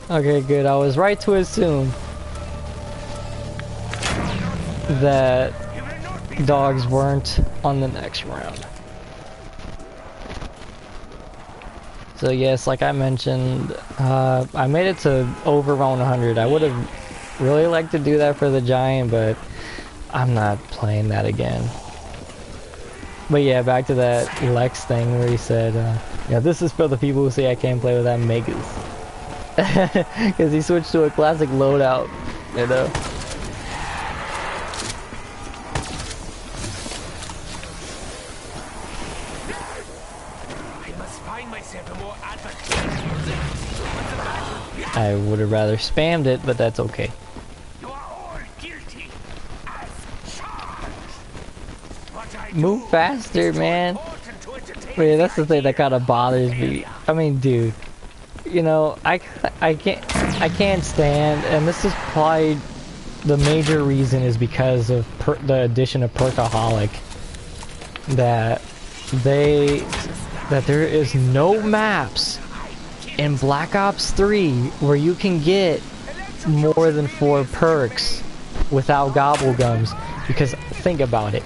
Okay, good. I was right to assume that dogs weren't on the next round. So yes, like I mentioned, I made it to over round 100. I would have really liked to do that for the giant, but I'm not playing that again. But yeah, back to that Lex thing where he said, yeah, this is for the people who say I can't play without megas. Because he switched to a classic loadout, you know. I must find myself a more advantageous. I would have rather spammed it, but that's okay. You are all guilty as charged. What I Move do faster, is too man. important to entertain Wait, that's the thing that idea kind of bothers me. I mean, dude, you know, I can't stand, and this is probably the major reason is because of the addition of Perkaholic, that there is no maps in Black Ops 3 where you can get more than 4 perks without gobblegums. Because think about it.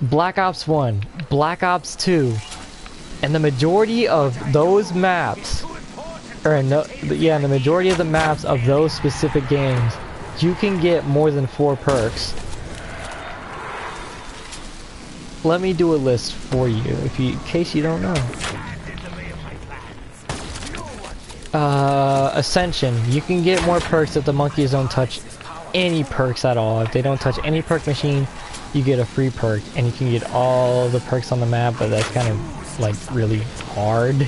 Black Ops 1, Black Ops 2, and the majority of those maps, or no, yeah, the majority of the maps of those specific games, you can get more than 4 perks. Let me do a list for you, in case you don't know. Ascension, you can get more perks if the monkeys don't touch any perks at all. If they don't touch any perk machine, you get a free perk, and you can get all the perks on the map, but that's kind of, like, really hard.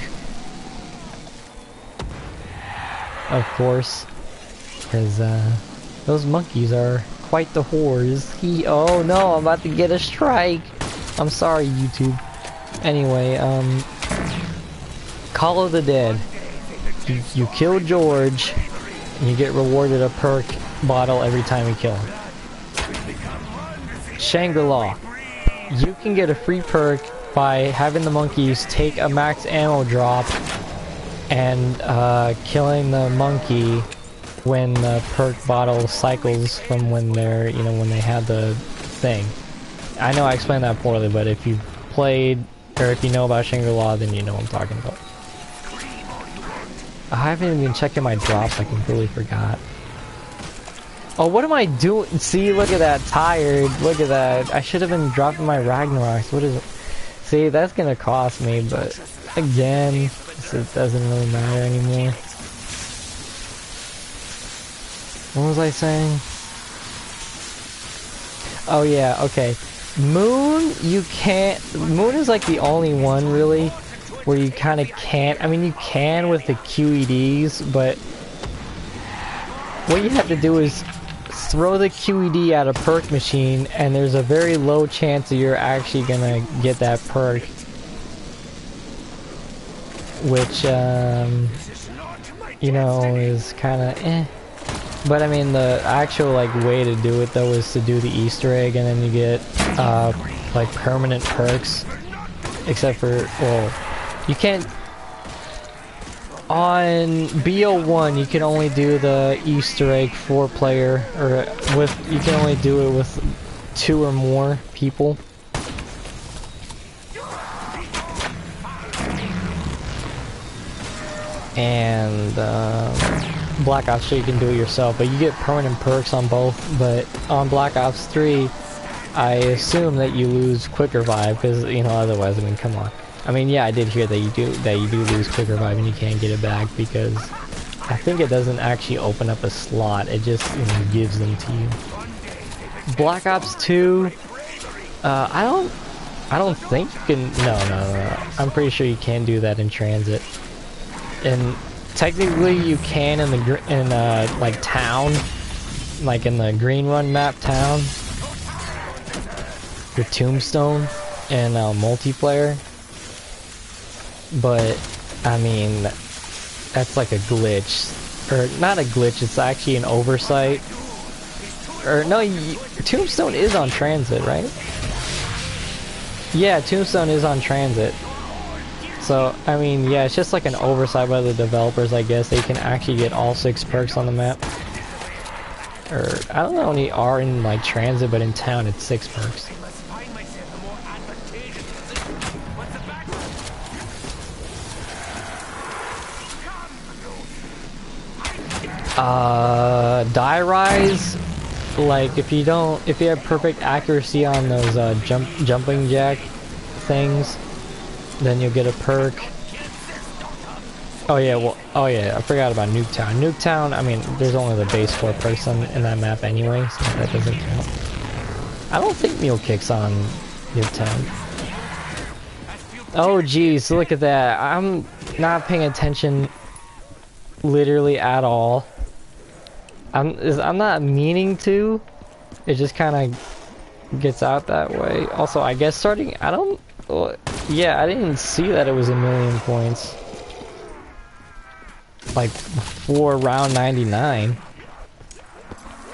Of course, because, those monkeys are quite the whores. Oh no, I'm about to get a strike! I'm sorry, YouTube. Anyway, Call of the Dead. You kill George, and you get rewarded a perk bottle every time you kill him. Shangri-La. You can get a free perk by having the monkeys take a max ammo drop and killing the monkey when the perk bottle cycles from when they're, you know, when they have the thing. I know I explained that poorly, but if you played, or if you know about Shangri-La, then you know what I'm talking about. I haven't even been checking my drops, I completely forgot. Oh, what am I doing? See, look at that, tired, look at that. I should have been dropping my Ragnaroks, what is it? See, that's gonna cost me, but again, it doesn't really matter anymore. What was I saying? Oh yeah, okay. Moon, you can't... Moon is like the only one, really, where you kind of can't... I mean, you can with the QEDs, but... what you have to do is throw the QED at a perk machine, and there's a very low chance that you're actually gonna get that perk. Which, you know, is kind of eh. But I mean, the actual, like, way to do it, though, is to do the Easter egg, and then you get, like, permanent perks. Except for, well, you can't... On BO1, you can only do the Easter egg 4-player, or with, you can only do it with 2 or more people. And, Black Ops 3 you can do it yourself, but you get permanent perks on both. But on Black Ops 3, I assume that you lose Quick Revive, because, you know, otherwise, I mean, come on. I mean, yeah, I did hear that you do lose Quick Revive and you can't get it back, because I think it doesn't actually open up a slot, it just, you know, gives them to you. Black Ops 2, I don't think you can, no, I'm pretty sure you can do that in transit. And technically you can in the, like, town, like in the Green Run map town, the Tombstone, and multiplayer. But, I mean, that's like a glitch. Or, not a glitch, it's actually an oversight. Or, no, Tombstone is on transit, right? Yeah, Tombstone is on transit. So, I mean, yeah, it's just like an oversight by the developers, I guess. They can actually get all 6 perks on the map. Or, I don't know, any are in, like, transit, but in town it's 6 perks. Die Rise, like if you have perfect accuracy on those jumping jack things, then you'll get a perk. Oh yeah, I forgot about Nuketown. Nuketown, I mean, there's only the base 4 perks in that map anyway, so that doesn't count. I don't think Mule Kick's on Nuketown. Oh geez, look at that. I'm not paying attention literally at all. I'm not meaning to. It just kind of gets out that way. Also, I guess starting, yeah, I didn't see that it was 1,000,000 points. Like before round 99.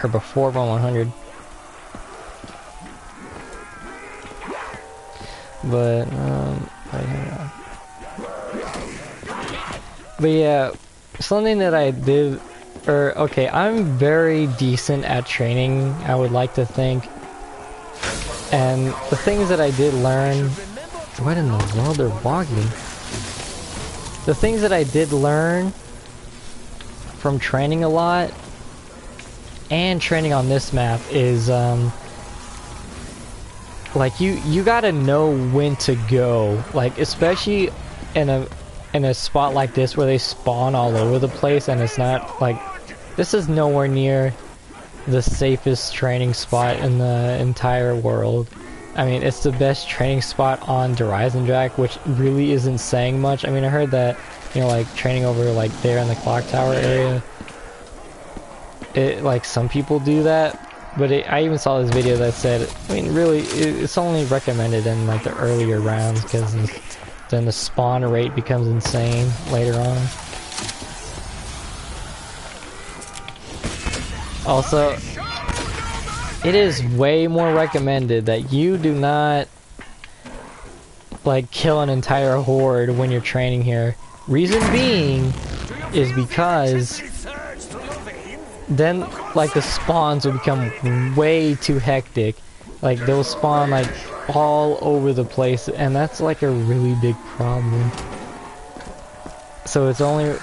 Or before round 100. But, but yeah, something that I did, okay, I'm very decent at training, I would like to think. And the things that I did learn, what in the world are walking? The things that I did learn from training a lot and training on this map is, like you gotta know when to go, like especially in a spot like this where they spawn all over the place, and it's not like, this is nowhere near the safest training spot in the entire world. I mean, it's the best training spot on Horizon Jack, which really isn't saying much. I mean, I heard that, you know, like training over like there in the clock tower area, it, like some people do that. But I even saw this video that said, I mean, really, it's only recommended in like the earlier rounds, because then the spawn rate becomes insane later on. Also, it is way more recommended that you do not like kill an entire horde when you're training here. Reason being is because then like the spawns will become way too hectic. Like they'll spawn like all over the place, and that's like a really big problem. So it's only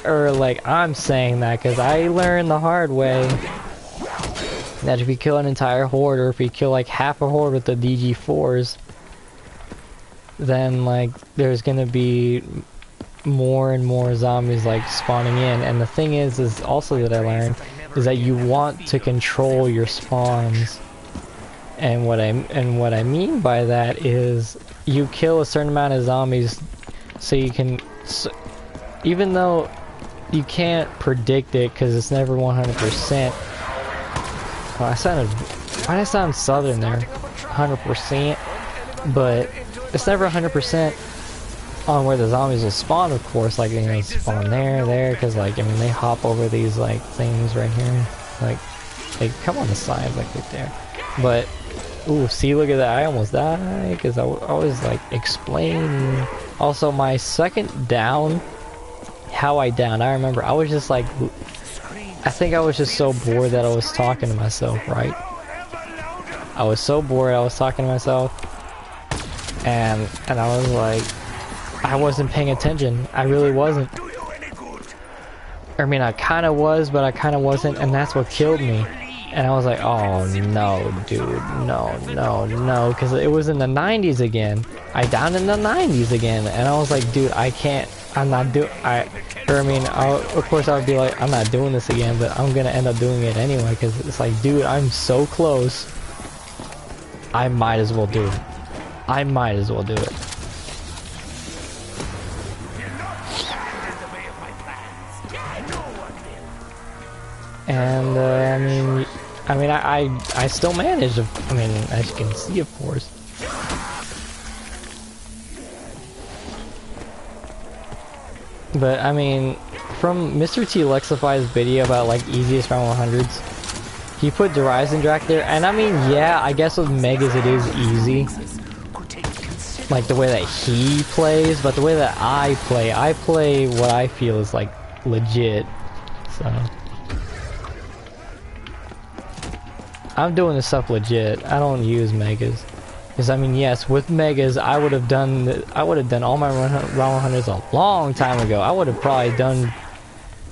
or like, I'm saying that because I learned the hard way that if you kill an entire horde, or if you kill like half a horde with the DG4s, then like there's gonna be more and more zombies like spawning in. And the thing is also that I learned is that you want to control your spawns. And what I mean by that is you kill a certain amount of zombies so you can, even though you can't predict it because it's never 100%. Well, why did I sound southern there? 100%, but it's never 100% on where the zombies will spawn, of course. Like, you know, spawn there, because like, I mean, they hop over these like things right here, like they come on the sides like right there. But ooh, see, look at that, I almost died because I was like explaining. Also, my second down, how I downed, I remember I was just like, I think I was just so bored that I was talking to myself, right? I was so bored I was talking to myself, and I was like, I wasn't paying attention. I really wasn't. I mean, I kind of was, but I kind of wasn't, and that's what killed me. And I was like, oh no, dude, no, because it was in the 90s again. I downed in the 90s again, and I was like, dude, I can't, I'm not doing, of course I would be like, I'm not doing this again, but I'm gonna end up doing it anyway, because it's like, dude, I'm so close. I might as well do it. I might as well do it. And I mean, I still managed. I mean, as you can see, of course. But I mean, from Mr. T Lexify's video about like easiest round 100s, he put Horizon Jack there, and I mean, yeah, I guess with Megas it is easy, like the way that he plays, but the way that I play what I feel is like legit. So I'm doing this stuff legit. I don't use Megas, because I mean, yes, with Megas I would have done all my round 100s a long time ago. I would have probably done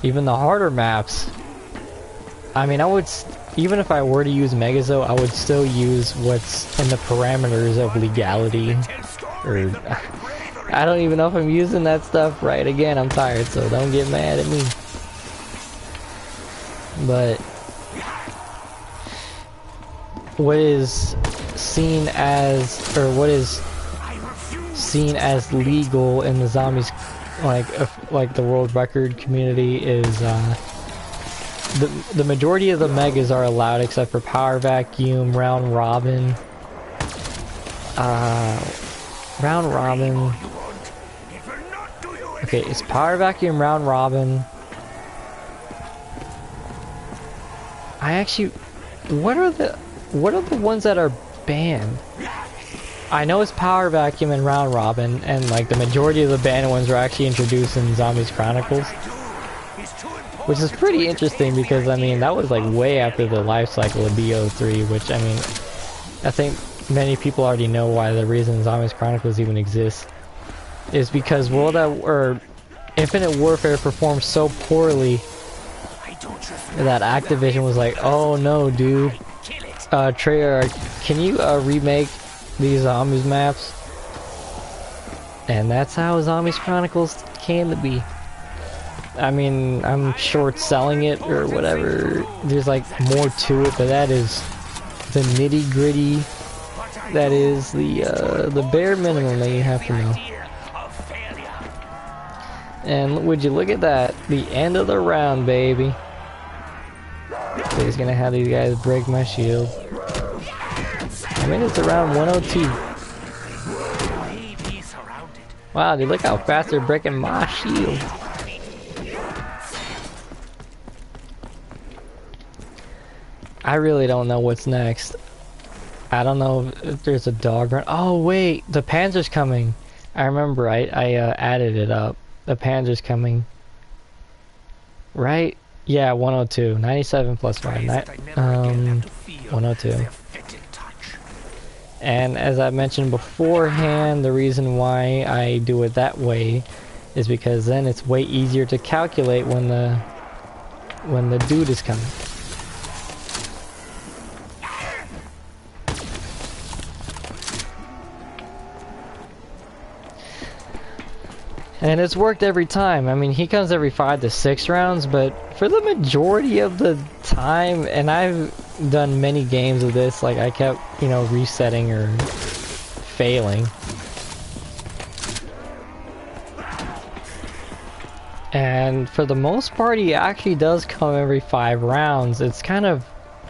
even the harder maps. I mean, I would even if I were to use Megazord, I would still use what's in the parameters of legality. Or I don't even know if I'm using that stuff right. Again, I'm tired, so don't get mad at me. But what is seen as, or what is seen as legal in the zombies, like the world record community, is the majority of the megas are allowed except for power vacuum, round robin. Round robin. Okay, it's power vacuum, round robin. I actually, what are the ones that are banned? I know it's power vacuum and round robin, and like the majority of the banned ones were actually introduced in Zombies Chronicles, which is pretty interesting because I mean that was like way after the life cycle of BO3, which I mean I think many people already know why the reason Zombies Chronicles even exists is because Infinite Warfare performed so poorly that Activision was like, oh no dude, Treyarch, can you remake these zombies maps? And that's how Zombies Chronicles came to be. I mean, I'm short selling it or whatever, there's like more to it, but that is the nitty gritty. That is the bare minimum that you have to know. And would you look at that, the end of the round, baby. So he's gonna have these guys break my shield. I mean, it's around 102. Wow, dude, look how fast they're breaking my shield. I really don't know what's next. I don't know if there's a dog run. Oh wait, the Panzer's coming. I remember I added it up. The Panzer's coming. Right? Yeah, 102. 97 plus 5. 102. And as I mentioned beforehand, the reason why I do it that way is because then it's way easier to calculate when the dude is coming. And it's worked every time. I mean, he comes every 5 to 6 rounds, but for the majority of the time, and I've done many games of this, like I kept, you know, resetting or failing. And for the most part, he actually does come every 5 rounds. It's kind of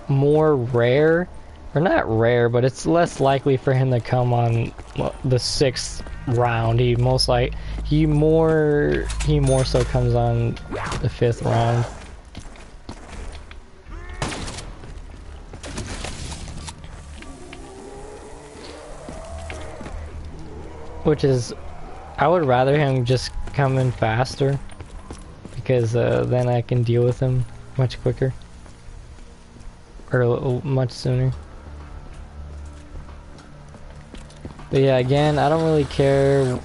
more rare, or not rare, but it's less likely for him to come on the 6th round. He more so comes on the 5th round. Which is, I would rather him just come in faster, because then I can deal with him much quicker, or much sooner. But yeah, again, I don't really care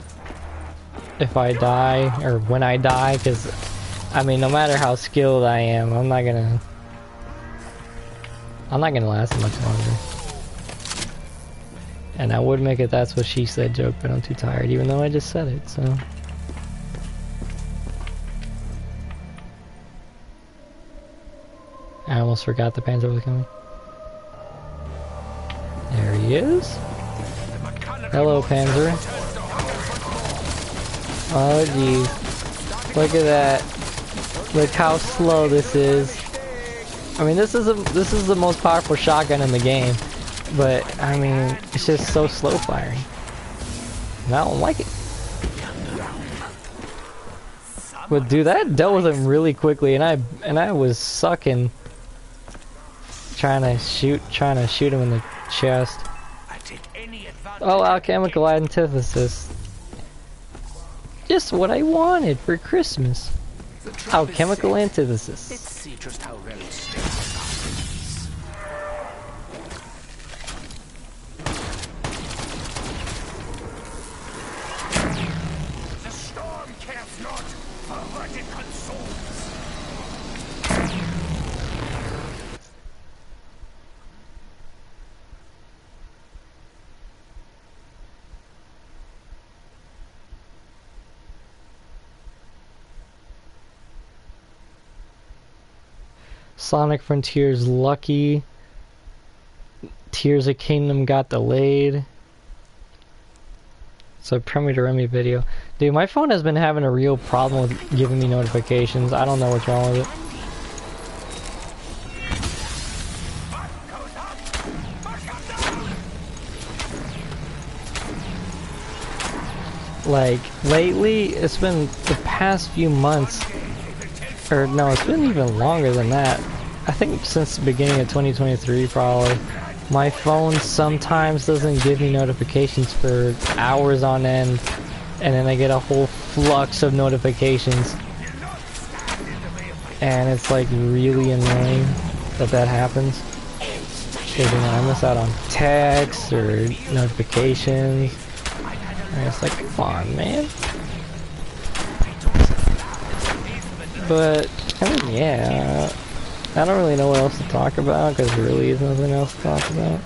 if I die or when I die, because I mean, no matter how skilled I am, I'm not gonna last much longer. And I would make it "that's what she said" joke, but I'm too tired, even though I just said it, so. I almost forgot the Panzer was coming. There he is. Hello, Panzer. Oh geez. Look at that. Look how slow this is. I mean, this is the most powerful shotgun in the game, but I mean, it's just so slow firing. And I don't like it. But dude, that dealt with him really quickly, and I was sucking trying to shoot him in the chest. Oh, alchemical antithesis. Just what I wanted for Christmas. Alchemical antithesis. Let's see just how well it stays. The storm cares not for what it consumes. Sonic Frontiers lucky. Tears of Kingdom got delayed. So Premier to Remy video. Dude, my phone has been having a real problem with giving me notifications. I don't know what's wrong with it. Like, lately, it's been the past few months, or no, it's been even longer than that. I think since the beginning of 2023, probably. My phone sometimes doesn't give me notifications for hours on end, and then I get a whole flux of notifications. And it's like really annoying that that happens. Because, you know, I miss out on texts or notifications. And it's like, come on, man. But, I mean, yeah. I don't really know what else to talk about, because there really is nothing else to talk about.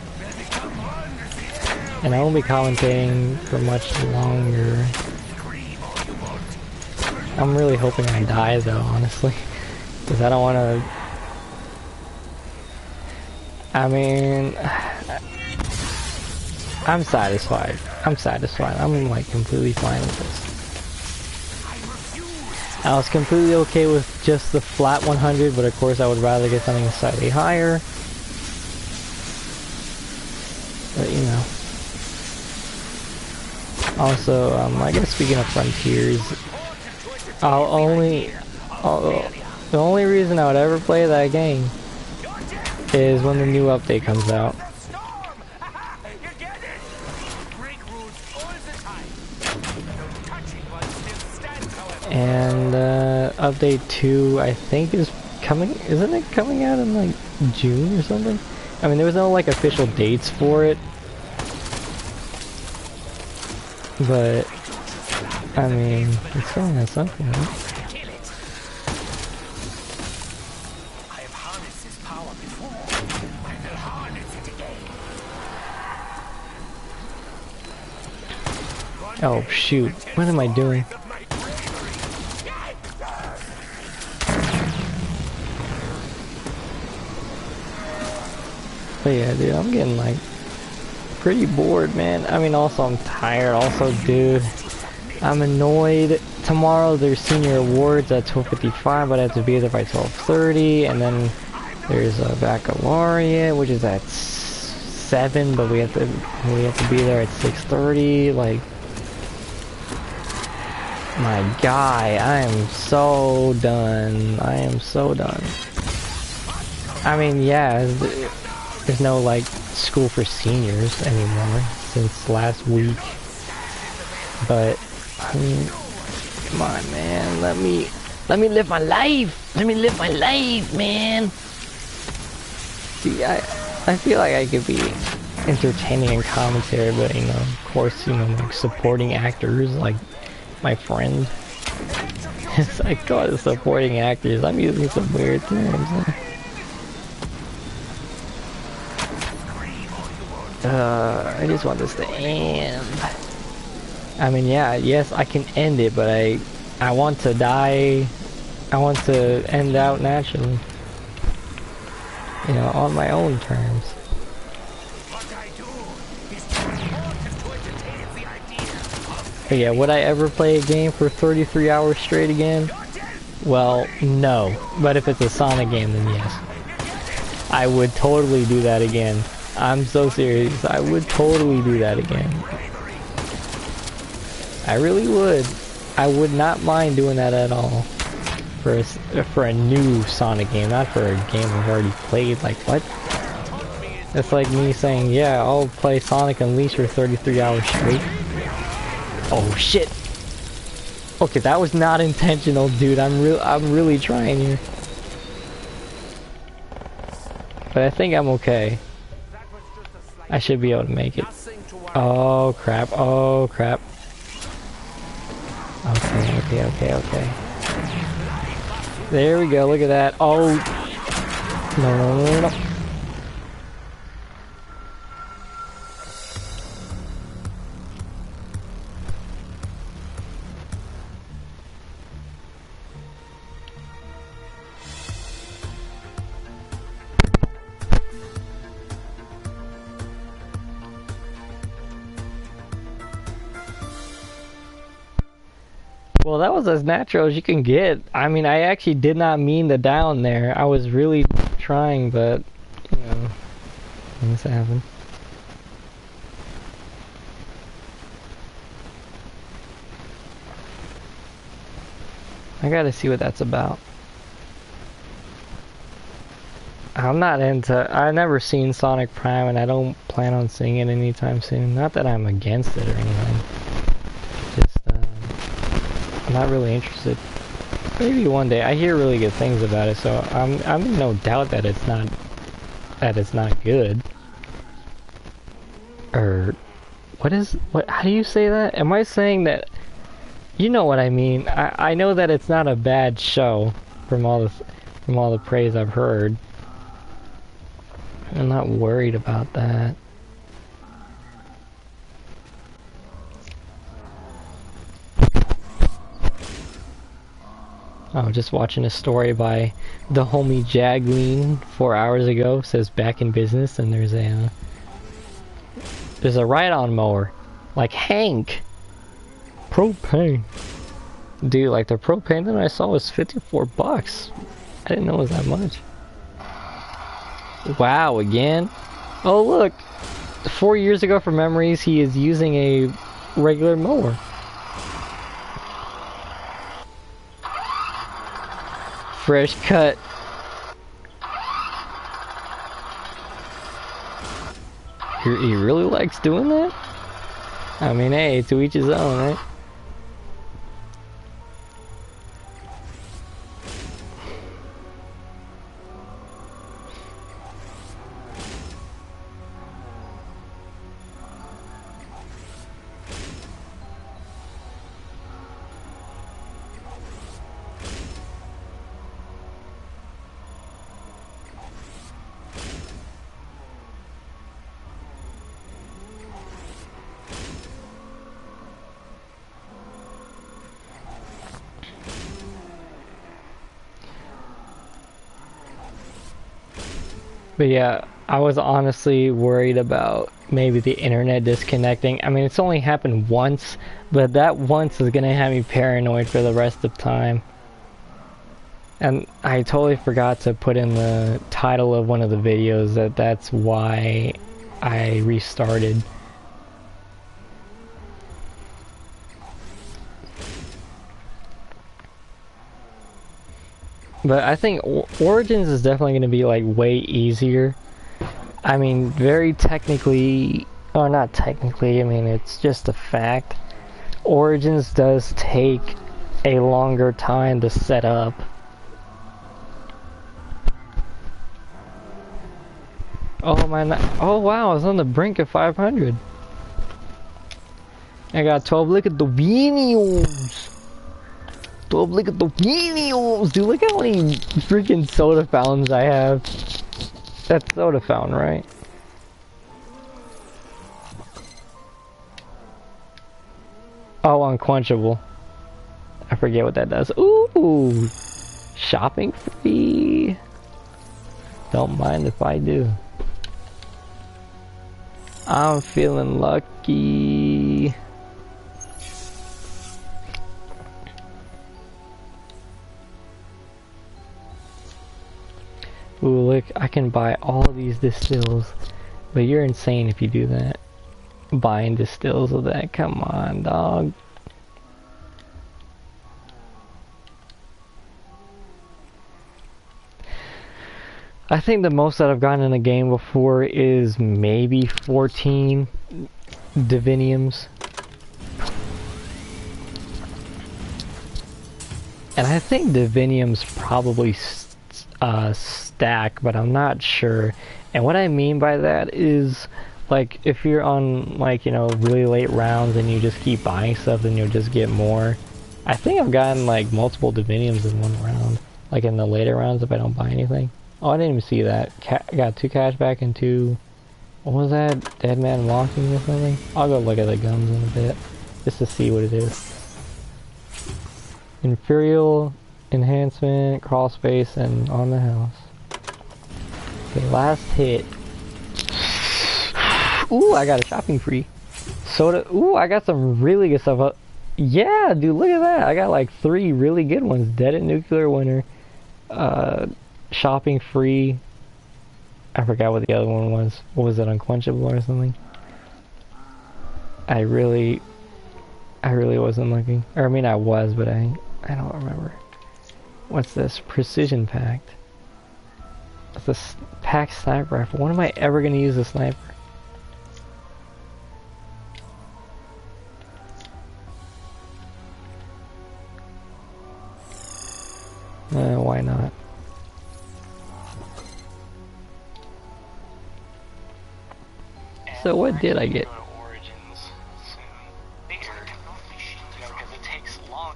And I won't be commentating for much longer. I'm really hoping I die, though, honestly. Because I don't want to... I mean... I'm satisfied. I'm satisfied. I'm, like, completely fine with this. I was completely okay with just the flat 100, but of course I would rather get something slightly higher. But, you know. Also, I guess speaking of Frontiers, the only reason I would ever play that game is when the new update comes out. And update 2, I think, is coming. Isn't it coming out in like June or something? I mean, there was no like official dates for it, but I mean, it's coming at something, right? Oh shoot! What am I doing? But yeah, dude, I'm getting like pretty bored, man. I mean, also I'm tired. Also, dude, I'm annoyed. Tomorrow there's senior awards at 12:55, but I have to be there by 12:30, and then there's a baccalaureate, which is at 7, but we have to be there at 6:30. Like, my guy, I am so done. I am so done. I mean, yeah. There's no, like, school for seniors anymore since last week. But, I mean, come on, man. Let me live my life. Let me live my life, man. See, I feel like I could be entertaining in commentary, but, you know, of course, you know, like, supporting actors, like, my friend. I call it supporting actors. I'm using some weird terms. I just want this to end. I mean, yeah, yes, I can end it, but I want to die. I want to end out naturally. You know, on my own terms. But yeah, would I ever play a game for 33 hours straight again? Well, no. But if it's a Sonic game, then yes. I would totally do that again. I'm so serious. I would totally do that again. I really would. I would not mind doing that at all. For a new Sonic game, not for a game I've already played. Like, what? It's like me saying, yeah, I'll play Sonic Unleashed for 33 hours straight. Oh shit. Okay, that was not intentional, dude. I'm really trying here. But I think I'm okay. I should be able to make it. Oh crap, oh crap. Okay. There we go, look at that. Oh. No. Well, that was as natural as you can get. I mean, I actually did not mean to down there. I was really trying, but, you know, things happen. I gotta see what that's about. I'm not into... I've never seen Sonic Prime, and I don't plan on seeing it anytime soon. Not that I'm against it or anything. Just, I'm not really interested. Maybe one day. I hear really good things about it, so I'm in no doubt that it's not good. Or how do you say that? Am I saying that? You know what I mean. I know that it's not a bad show from all the praise I've heard. I'm not worried about that. I was just watching a story by the homie Jagleen 4 hours ago. Says back in business, and there's a ride-on mower, like Hank. Propane, dude. Like the propane that I saw was $54. I didn't know it was that much. Wow, again. Oh look, 4 years ago from memories, he is using a regular mower. Fresh cut. He really likes doing that? I mean, hey, to each his own, right? But yeah, I was honestly worried about maybe the internet disconnecting. I mean, it's only happened once, but that once is gonna have me paranoid for the rest of time. And I totally forgot to put in the title of one of the videos that's why I restarted. But I think Origins is definitely going to be like way easier. I mean, very technically, or not technically, I mean, it's just a fact. Origins does take a longer time to set up. Oh man, oh wow, I was on the brink of 500. I got 12, look at the videos. 12, look at the videos, dude, look how many freaking soda fountains I have. That's soda fountain, right? Oh, unquenchable. I forget what that does. Ooh, shopping free. Don't mind if I do. I'm feeling lucky. Ooh, look, I can buy all these distills, but you're insane if you do that. Buying distills of that, come on, dog. I think the most that I've gotten in a game before is maybe 14 diviniums. And I think diviniums probably stack, but I'm not sure. And what I mean by that is, like, if you're on, like, you know, really late rounds and you just keep buying stuff, then you'll just get more. I think I've gotten, like, multiple diviniums in one round. Like, in the later rounds if I don't buy anything. Oh, I didn't even see that. I got 2 cash back and 2... What was that? Dead Man Walking or something? I'll go look at the guns in a bit. Just to see what it is. Imperial Enhancement, Crawl Space, and On the House. Okay, last hit. Ooh, I got a shopping free. Soda. Ooh, I got some really good stuff. Yeah, dude, look at that. I got like 3 really good ones. Dead at Nuclear Winter, uh, Shopping Free. I forgot what the other one was. What was it, Unquenchable or something? I really wasn't looking. Or I mean, I was, but I don't remember. What's this? Precision Pact. What's this? Pack Sniper Rifle. When am I ever gonna use a sniper? Why not? So what did I get? Origins soon. Because it takes long,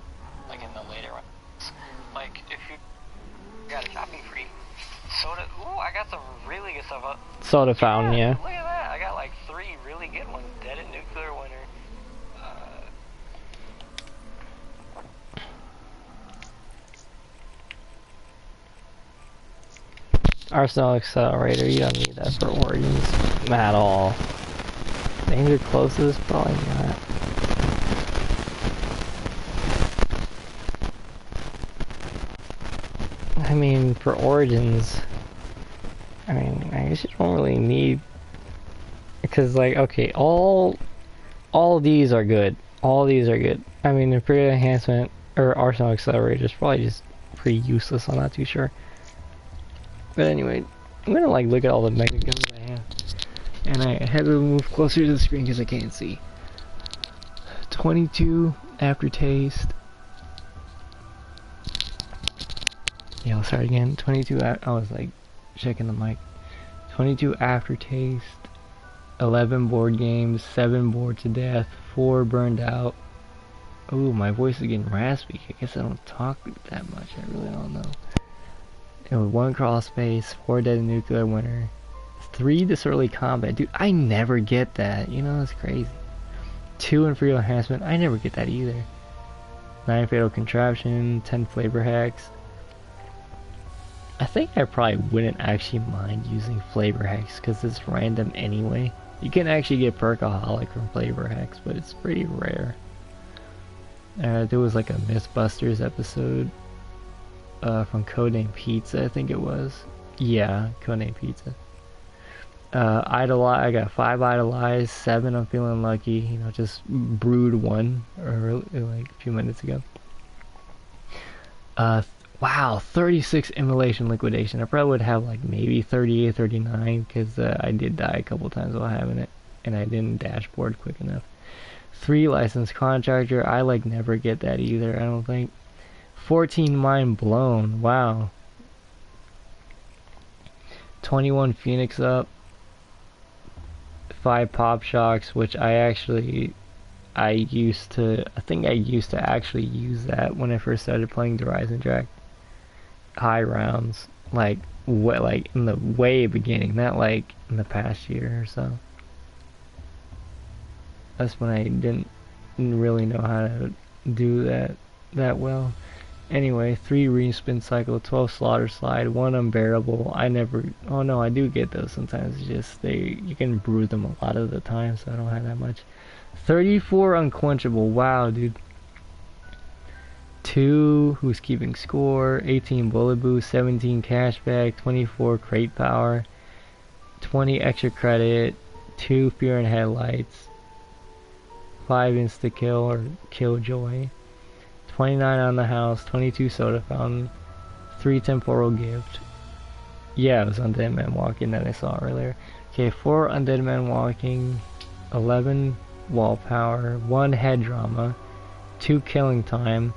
like in the later ones. Like if you got a shopping free soda. Ooh, I got some really good stuff. Soda Fountain, yeah. Look at that. I got like 3 really good ones. Dead at Nuclear Winter. Arsenal Accelerator, you don't need that for Origins at all. Danger closest, probably not. I mean, for Origins, I mean, I guess you don't really need, because like, okay, all these are good. All these are good. I mean, Imperial Enhancement or Arsenal Accelerator is probably just pretty useless. I'm not too sure. But anyway, I'm gonna like look at all the mega guns I have, and I had to move closer to the screen because I can't see. 22 Aftertaste. Yeah, I'll start again. 22. I was like checking the mic. 22 Aftertaste. 11 board games. 7 bored to death. 4 burned out. Ooh, my voice is getting raspy. I guess I don't talk that much. I really don't know. And 1 crawl space, 4 dead in Nuclear Winter, 3 disorderly combat. Dude, I never get that. You know, that's crazy. 2 Imperial Enhancement. I never get that either. 9 Fatal Contraption, 10 Flavor Hacks. I think I probably wouldn't actually mind using Flavor Hacks because it's random anyway. You can actually get Perkaholic from Flavor Hacks, but it's pretty rare. There was like a Mythbusters episode from Codename Pizza, I think it was. Yeah, Codename Pizza. Idolize, I got 5 Idolize, 7 I'm feeling lucky, you know, just brewed 1 or like a few minutes ago. Wow, 36 Immolation Liquidation. I probably would have like maybe 38, 39 because I did die a couple times while having it and I didn't dashboard quick enough. 3 Licensed Contractor. I like never get that either, I don't think. 14 Mind Blown. Wow. 21 Phoenix Up. 5 Pop Shocks, which I think I used to actually use that when I first started playing the Horizon Track. High rounds, like in the way beginning, not like in the past year or so. That's when I didn't really know how to do that well. Anyway, 3 Respin Cycle, 12 Slaughter Slide, 1 Unbearable. Oh no, I do get those sometimes. It's just you can brew them a lot of the time, so I don't have that much. 34 Unquenchable. Wow, dude. 2 Who's Keeping Score, 18 Bullet Boost, 17 Cashback, 24 Crate Power, 20 Extra Credit, 2 Fear and Headlights, 5 Insta Kill or Killjoy, 29 On the House, 22 Soda Fountain, 3 Temporal Gift. Yeah, it was Undead Man Walking that I saw earlier. Okay, 4 Undead Man Walking, 11 Wall Power, 1 Head Drama, 2 Killing Time,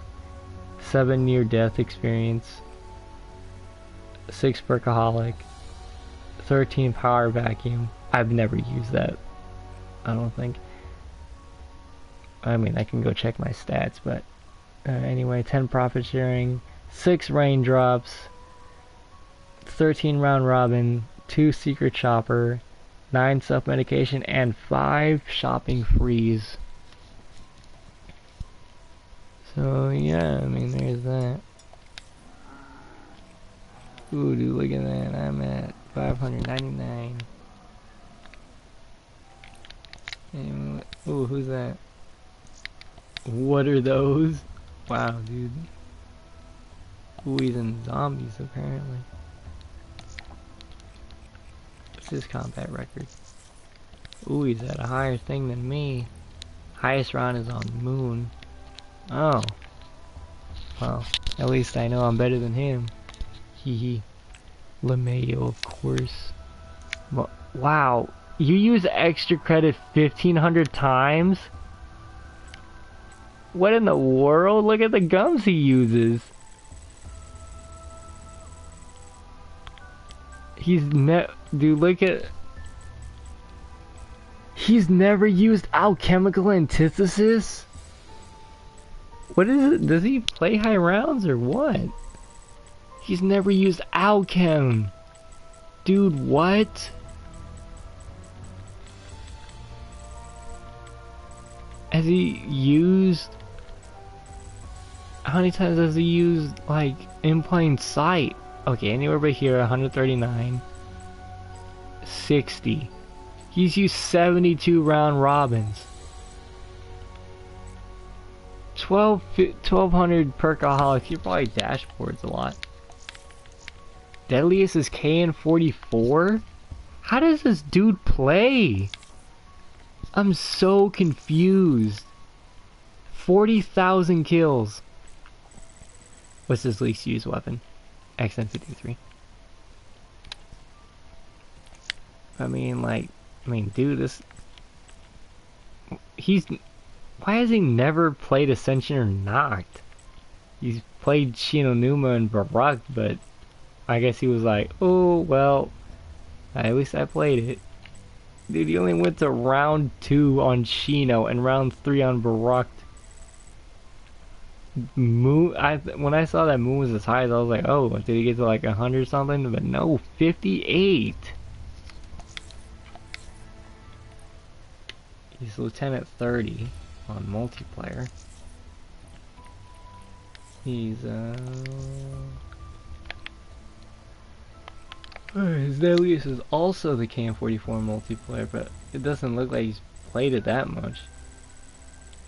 7 Near Death Experience, 6 Perkaholic, 13 Power Vacuum. I've never used that, I don't think. I mean, I can go check my stats, but anyway, 10 Profit Sharing, 6 Raindrops, 13 Round Robin, 2 Secret Shopper, 9 Self-Medication, and 5 Shopping Frees. So yeah, I mean, there's that. Ooh, dude, look at that. I'm at 599. And, ooh, who's that? What are those? Wow, dude. Ooh, he's in zombies apparently. What's his combat record? Ooh, he's at a higher thing than me. Highest round is on Moon. Oh. Well, at least I know I'm better than him. Hee hee. LeMayo, of course. Wow. You use extra credit 1,500 times? What in the world? Look at the gums he uses. Dude, look at... He's never used alchemical antithesis? What is it? Does he play high rounds or what? He's never used alchem. Dude, what? Has he used... How many times has he used, like, in plain sight? Okay, anywhere but here, 139. 60. He's used 72 round robins. 1200 perkaholics. He probably dashboards a lot. Deadliest is KN44? How does this dude play? I'm so confused. 40,000 kills. What's his least used weapon? XM53. I mean, dude, why has he never played Ascension or Noct? He's played Shinonuma and Barak, but I guess he was like, oh, well, at least I played it. Dude, he only went to round 2 on Shino and round 3 on Barak. Moon, when I saw that Moon was as high as, I was like, oh, did he get to like 100 something? But no, 58. He's Lieutenant 30 on multiplayer. He's his deadliest is also the KN44 multiplayer, but it doesn't look like he's played it that much.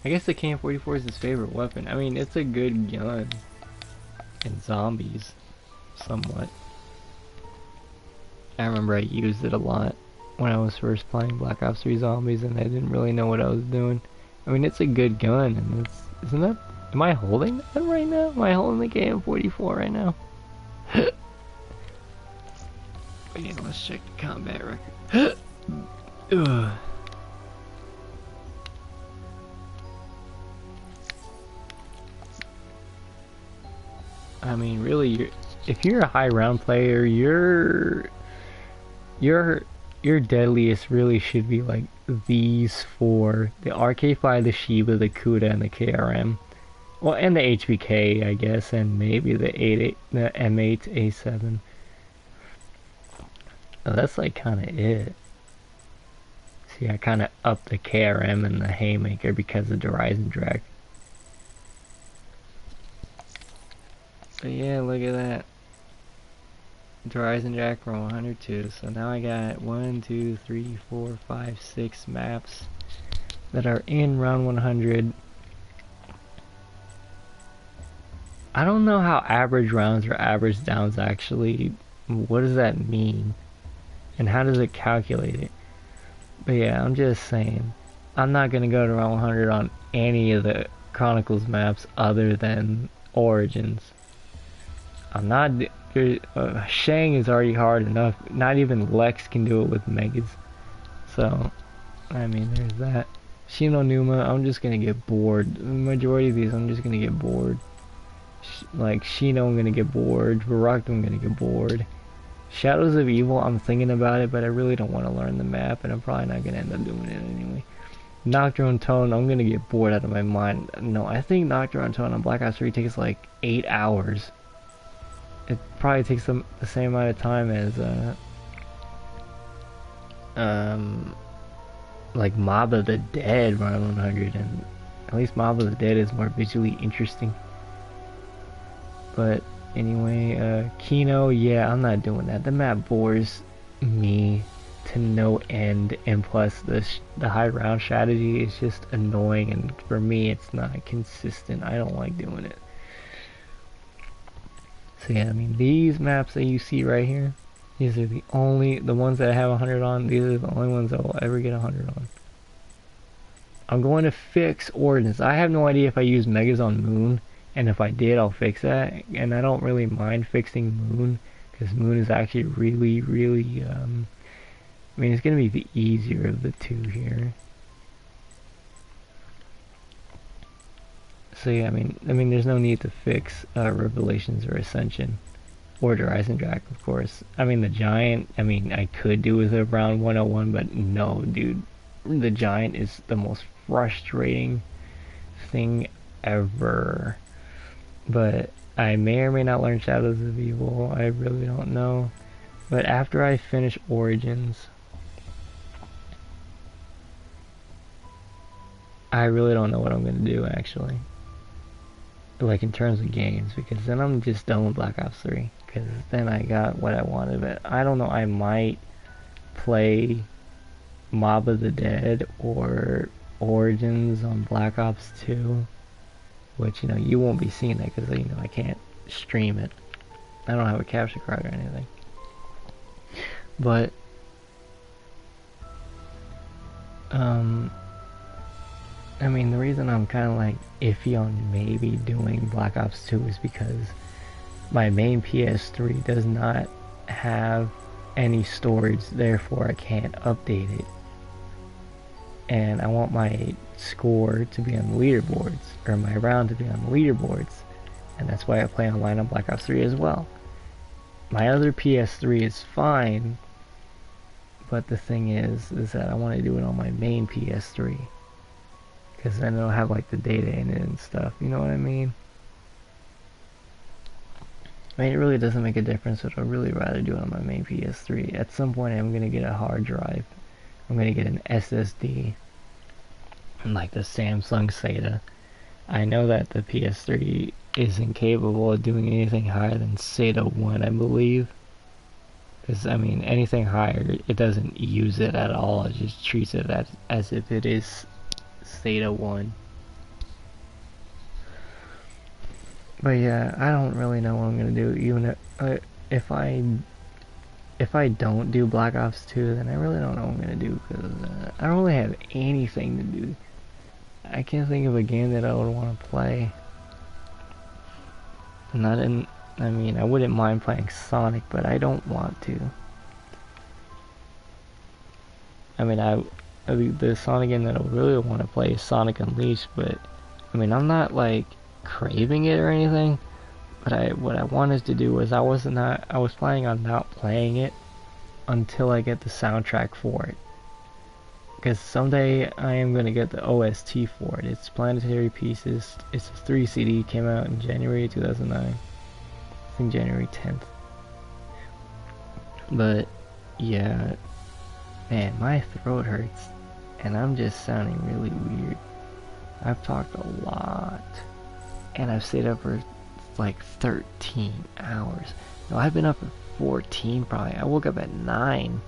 I guess the KN44 is his favorite weapon. I mean, it's a good gun in zombies, somewhat. I remember I used it a lot when I was first playing Black Ops 3 Zombies, and I didn't really know what I was doing. I mean, it's a good gun, and isn't that... Am I holding that right now? Am I holding the KN44 right now? Wait, let's check the combat record. Ugh. I mean, really, if you're a high round player, your deadliest really should be like these four: the RK5, the Shiba, the Kuda, and the KRM. Well, and the HBK, I guess, and maybe the the M8 A7. Oh, that's like kind of it. See, I kind of upped the KRM and the Haymaker because of the Horizon Drag. But yeah, look at that. Horizon Jack from 102. So now I got 1, 2, 3, 4, 5, 6 maps that are in round 100. I don't know how average rounds or average downs actually, what does that mean? And how does it calculate it? But yeah, I'm just saying, I'm not going to go to round 100 on any of the Chronicles maps other than Origins. I'm not... Shang is already hard enough. Not even Lex can do it with Megas. So, I mean, there's that. Shinonuma, I'm just gonna get bored. The majority of these, I'm just gonna get bored. Like, Shino, I'm gonna get bored. Barak, I'm gonna get bored. Shadows of Evil, I'm thinking about it, but I really don't want to learn the map, and I'm probably not gonna end up doing it anyway. Nocturne Tone, I'm gonna get bored out of my mind. No, I think Nocturne Tone on Black Ops 3 takes like 8 hours. It probably takes them the same amount of time as like Mob of the Dead round 100, and at least Mob of the Dead is more visually interesting. But anyway, Kino, yeah, I'm not doing that. The map bores me. to no end, and plus the high round strategy is just annoying, and for me it's not consistent. I don't like doing it. So yeah, I mean, these maps that you see right here, these are the ones that I have 100 on. These are the only ones I will ever get 100 on. I'm going to fix Origins. I have no idea if I use Megas on Moon, and if I did, I'll fix that. And I don't really mind fixing Moon, because Moon is actually really, I mean, it's going to be the easier of the two here. So yeah, I mean, there's no need to fix Revelations or Ascension, or Horizon Jack, of course. I mean, the Giant, I mean, I could do with a round 101, but no, dude. The Giant is the most frustrating thing ever. But I may or may not learn Shadows of Evil. I really don't know. But after I finish Origins, I really don't know what I'm going to do, actually. Like, in terms of games, because then I'm just done with Black Ops 3. Because then I got what I wanted. But I don't know, I might play Mob of the Dead or Origins on Black Ops 2. Which, you know, you won't be seeing that because, you know, I can't stream it. I don't have a capture card or anything. But, I mean, the reason I'm kind of like iffy on maybe doing Black Ops 2 is because my main PS3 does not have any storage, therefore I can't update it. And I want my score to be on the leaderboards, or my round to be on the leaderboards, and that's why I play online on Black Ops 3 as well. My other PS3 is fine, but the thing is that I want to do it on my main PS3, because then it'll have like the data in it and stuff, you know what I mean? I mean, it really doesn't make a difference, but I'd really rather do it on my main PS3. At some point I'm going to get a hard drive. I'm going to get an SSD, like the Samsung SATA. I know that the PS3 isn't capable of doing anything higher than SATA 1, I believe. Because, I mean, anything higher, it doesn't use it at all. It just treats it as if it is SATA 1. But yeah, I don't really know what I'm going to do. Even if I don't do Black Ops 2, then I really don't know what I'm going to do, because I don't really have anything to do. I can't think of a game that I would want to play. I mean, I wouldn't mind playing Sonic, but I don't want to. I mean, the Sonic game that I really want to play is Sonic Unleashed, but, I mean, I'm not, like, craving it or anything. But what I wanted to do was I was planning on not playing it until I get the soundtrack for it. Because someday I am going to get the OST for it. It's Planetary Pieces. It's a 3 CD, came out in January 2009. I think January 10th. But yeah, man, my throat hurts and I'm just sounding really weird. I've talked a lot and I've stayed up for like 13 hours. No, I've been up at 14 probably. I woke up at 9.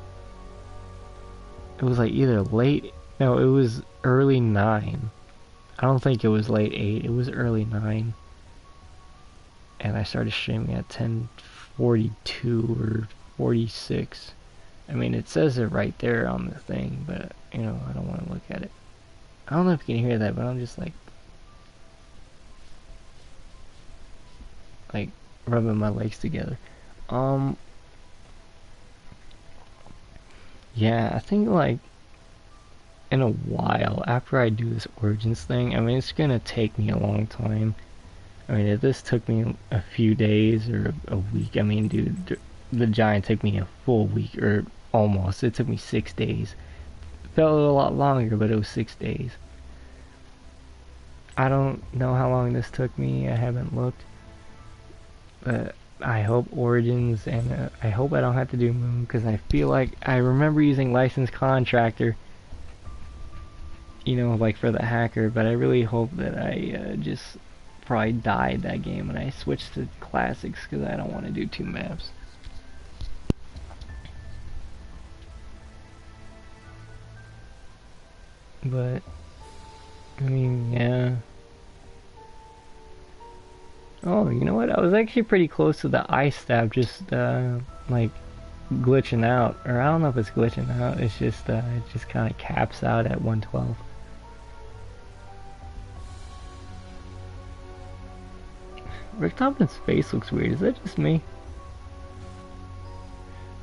It was like either late, no, it was early 9. I don't think it was late 8, it was early 9. And I started streaming at 10:42 or 46. I mean, it says it right there on the thing, but, you know, I don't want to look at it. I don't know if you can hear that, but I'm just like rubbing my legs together. Yeah, I think like in a while after I do this Origins thing, I mean, it's gonna take me a long time. I mean, if this took me a few days or a week, I mean, dude, the Giant took me a full week, or almost. It took me 6 days. It felt a lot longer, but it was 6 days. I don't know how long this took me. I haven't looked. But I hope Origins, and I hope I don't have to do Moon, because I feel like I remember using Licensed Contractor, you know, like for the hacker, but I really hope that I just probably died that game and I switched to Classics, because I don't want to do 2 maps. But I mean, yeah. Oh, you know what? I was actually pretty close to the ice stab, just like glitching out, or I don't know if it's glitching out. It's just it just kind of caps out at 112. Rick Tompkins' face looks weird. Is that just me?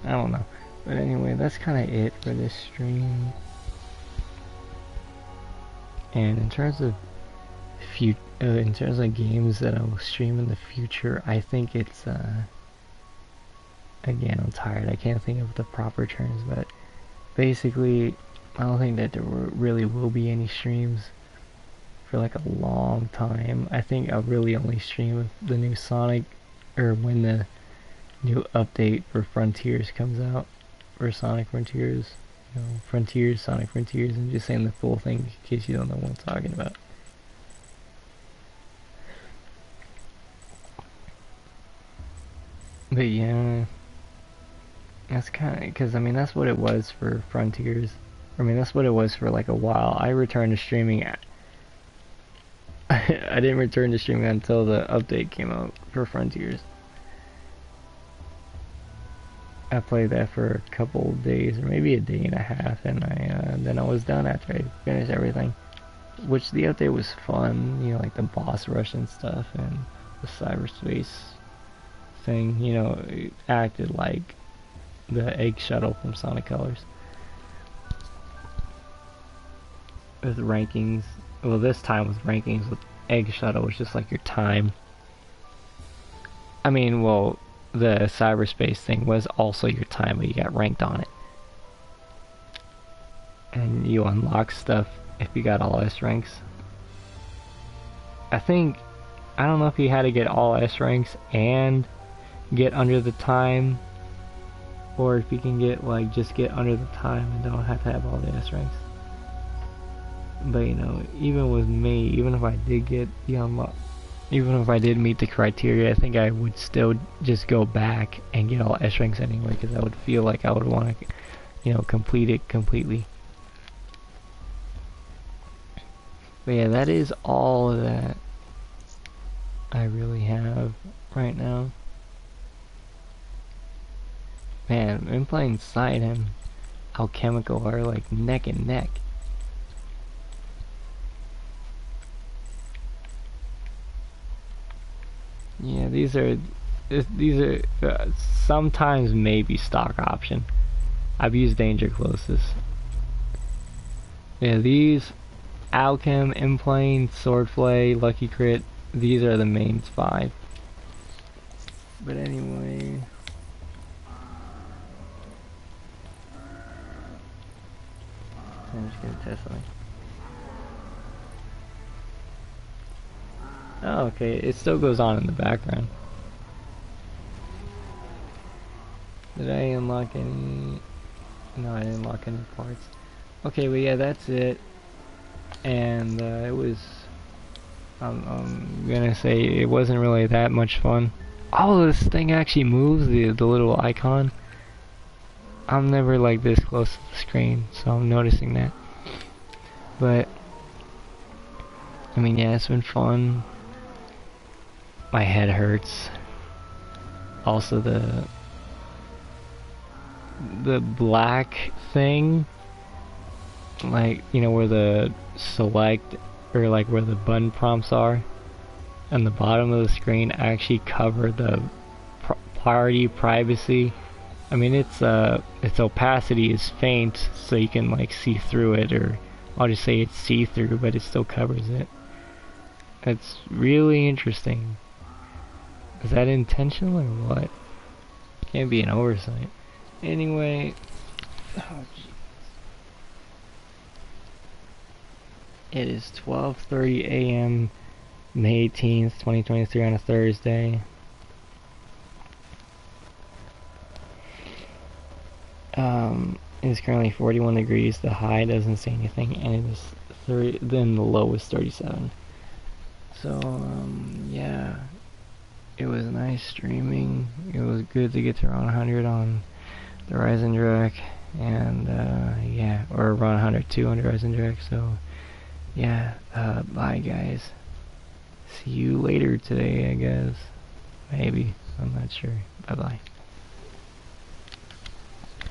I don't know. But anyway, that's kind of it for this stream. And in terms of games that I will stream in the future, I think it's again, I'm tired. I can't think of the proper terms, but basically, I don't think that there really will be any streams for like a long time. I think I'll really only stream the new Sonic, or when the new update for Frontiers comes out, or Sonic Frontiers, you know, Frontiers, Sonic Frontiers. I'm just saying the full thing in case you don't know what I'm talking about. But yeah, that's kind of, because I mean that's what it was for Frontiers. I mean that's what it was for like a while. I returned to streaming I didn't return to streaming until the update came out for Frontiers. I played that for a couple days, or maybe a day and a half, and then I was done after I finished everything. Which the update was fun, you know, like the boss rush and stuff, and the cyberspace thing, you know, it acted like the egg shuttle from Sonic Colors. With rankings, well this time with rankings, with egg shuttle was just like your time. I mean, well, the cyberspace thing was also your time, but you got ranked on it. And you unlock stuff if you got all S ranks. I don't know if you had to get all S ranks and get under the time, or if you can get like just get under the time and don't have to have all the S ranks. But you know, even with me, even if I did get the unlock, even if I did meet the criteria, I think I would still just go back and get all S ranks anyway, because I would feel like I would want to, you know, complete it completely. But yeah, that is all that I really have right now. Man, in plain sight, and Alchemical are like neck and neck. Yeah, these are sometimes maybe stock option. I've used Danger closest. Yeah, these Alchem, Implane, Swordflay, Lucky Crit, these are the main 5. But anyway, I'm just gonna test something. Oh, okay, it still goes on in the background. Did I unlock any? No, I didn't unlock any parts. Okay, but yeah, that's it. And it was, I'm gonna say it wasn't really that much fun. Oh, this thing actually moves, the little icon. I'm never like this close to the screen, so I'm noticing that. But I mean, yeah, it's been fun. My head hurts. Also the black thing, like, you know, where the select, or like where the button prompts are on the bottom of the screen, actually cover the party privacy. I mean, its opacity is faint, so you can like see through it, or I'll just say it's see-through, but it still covers it. It's really interesting. Is that intentional or what? Can't be an oversight. Anyway, oh, it is 12:30 a.m. May 18th, 2023 on a Thursday. It is currently 41 degrees. The high doesn't say anything, and it is 30. Then the low is 37. So yeah. It was nice streaming. It was good to get to around 100 on the Ryzen Direct. And yeah, or around 100, 200 resin direct. So yeah, bye guys. See you later today, I guess. Maybe, I'm not sure. Bye bye.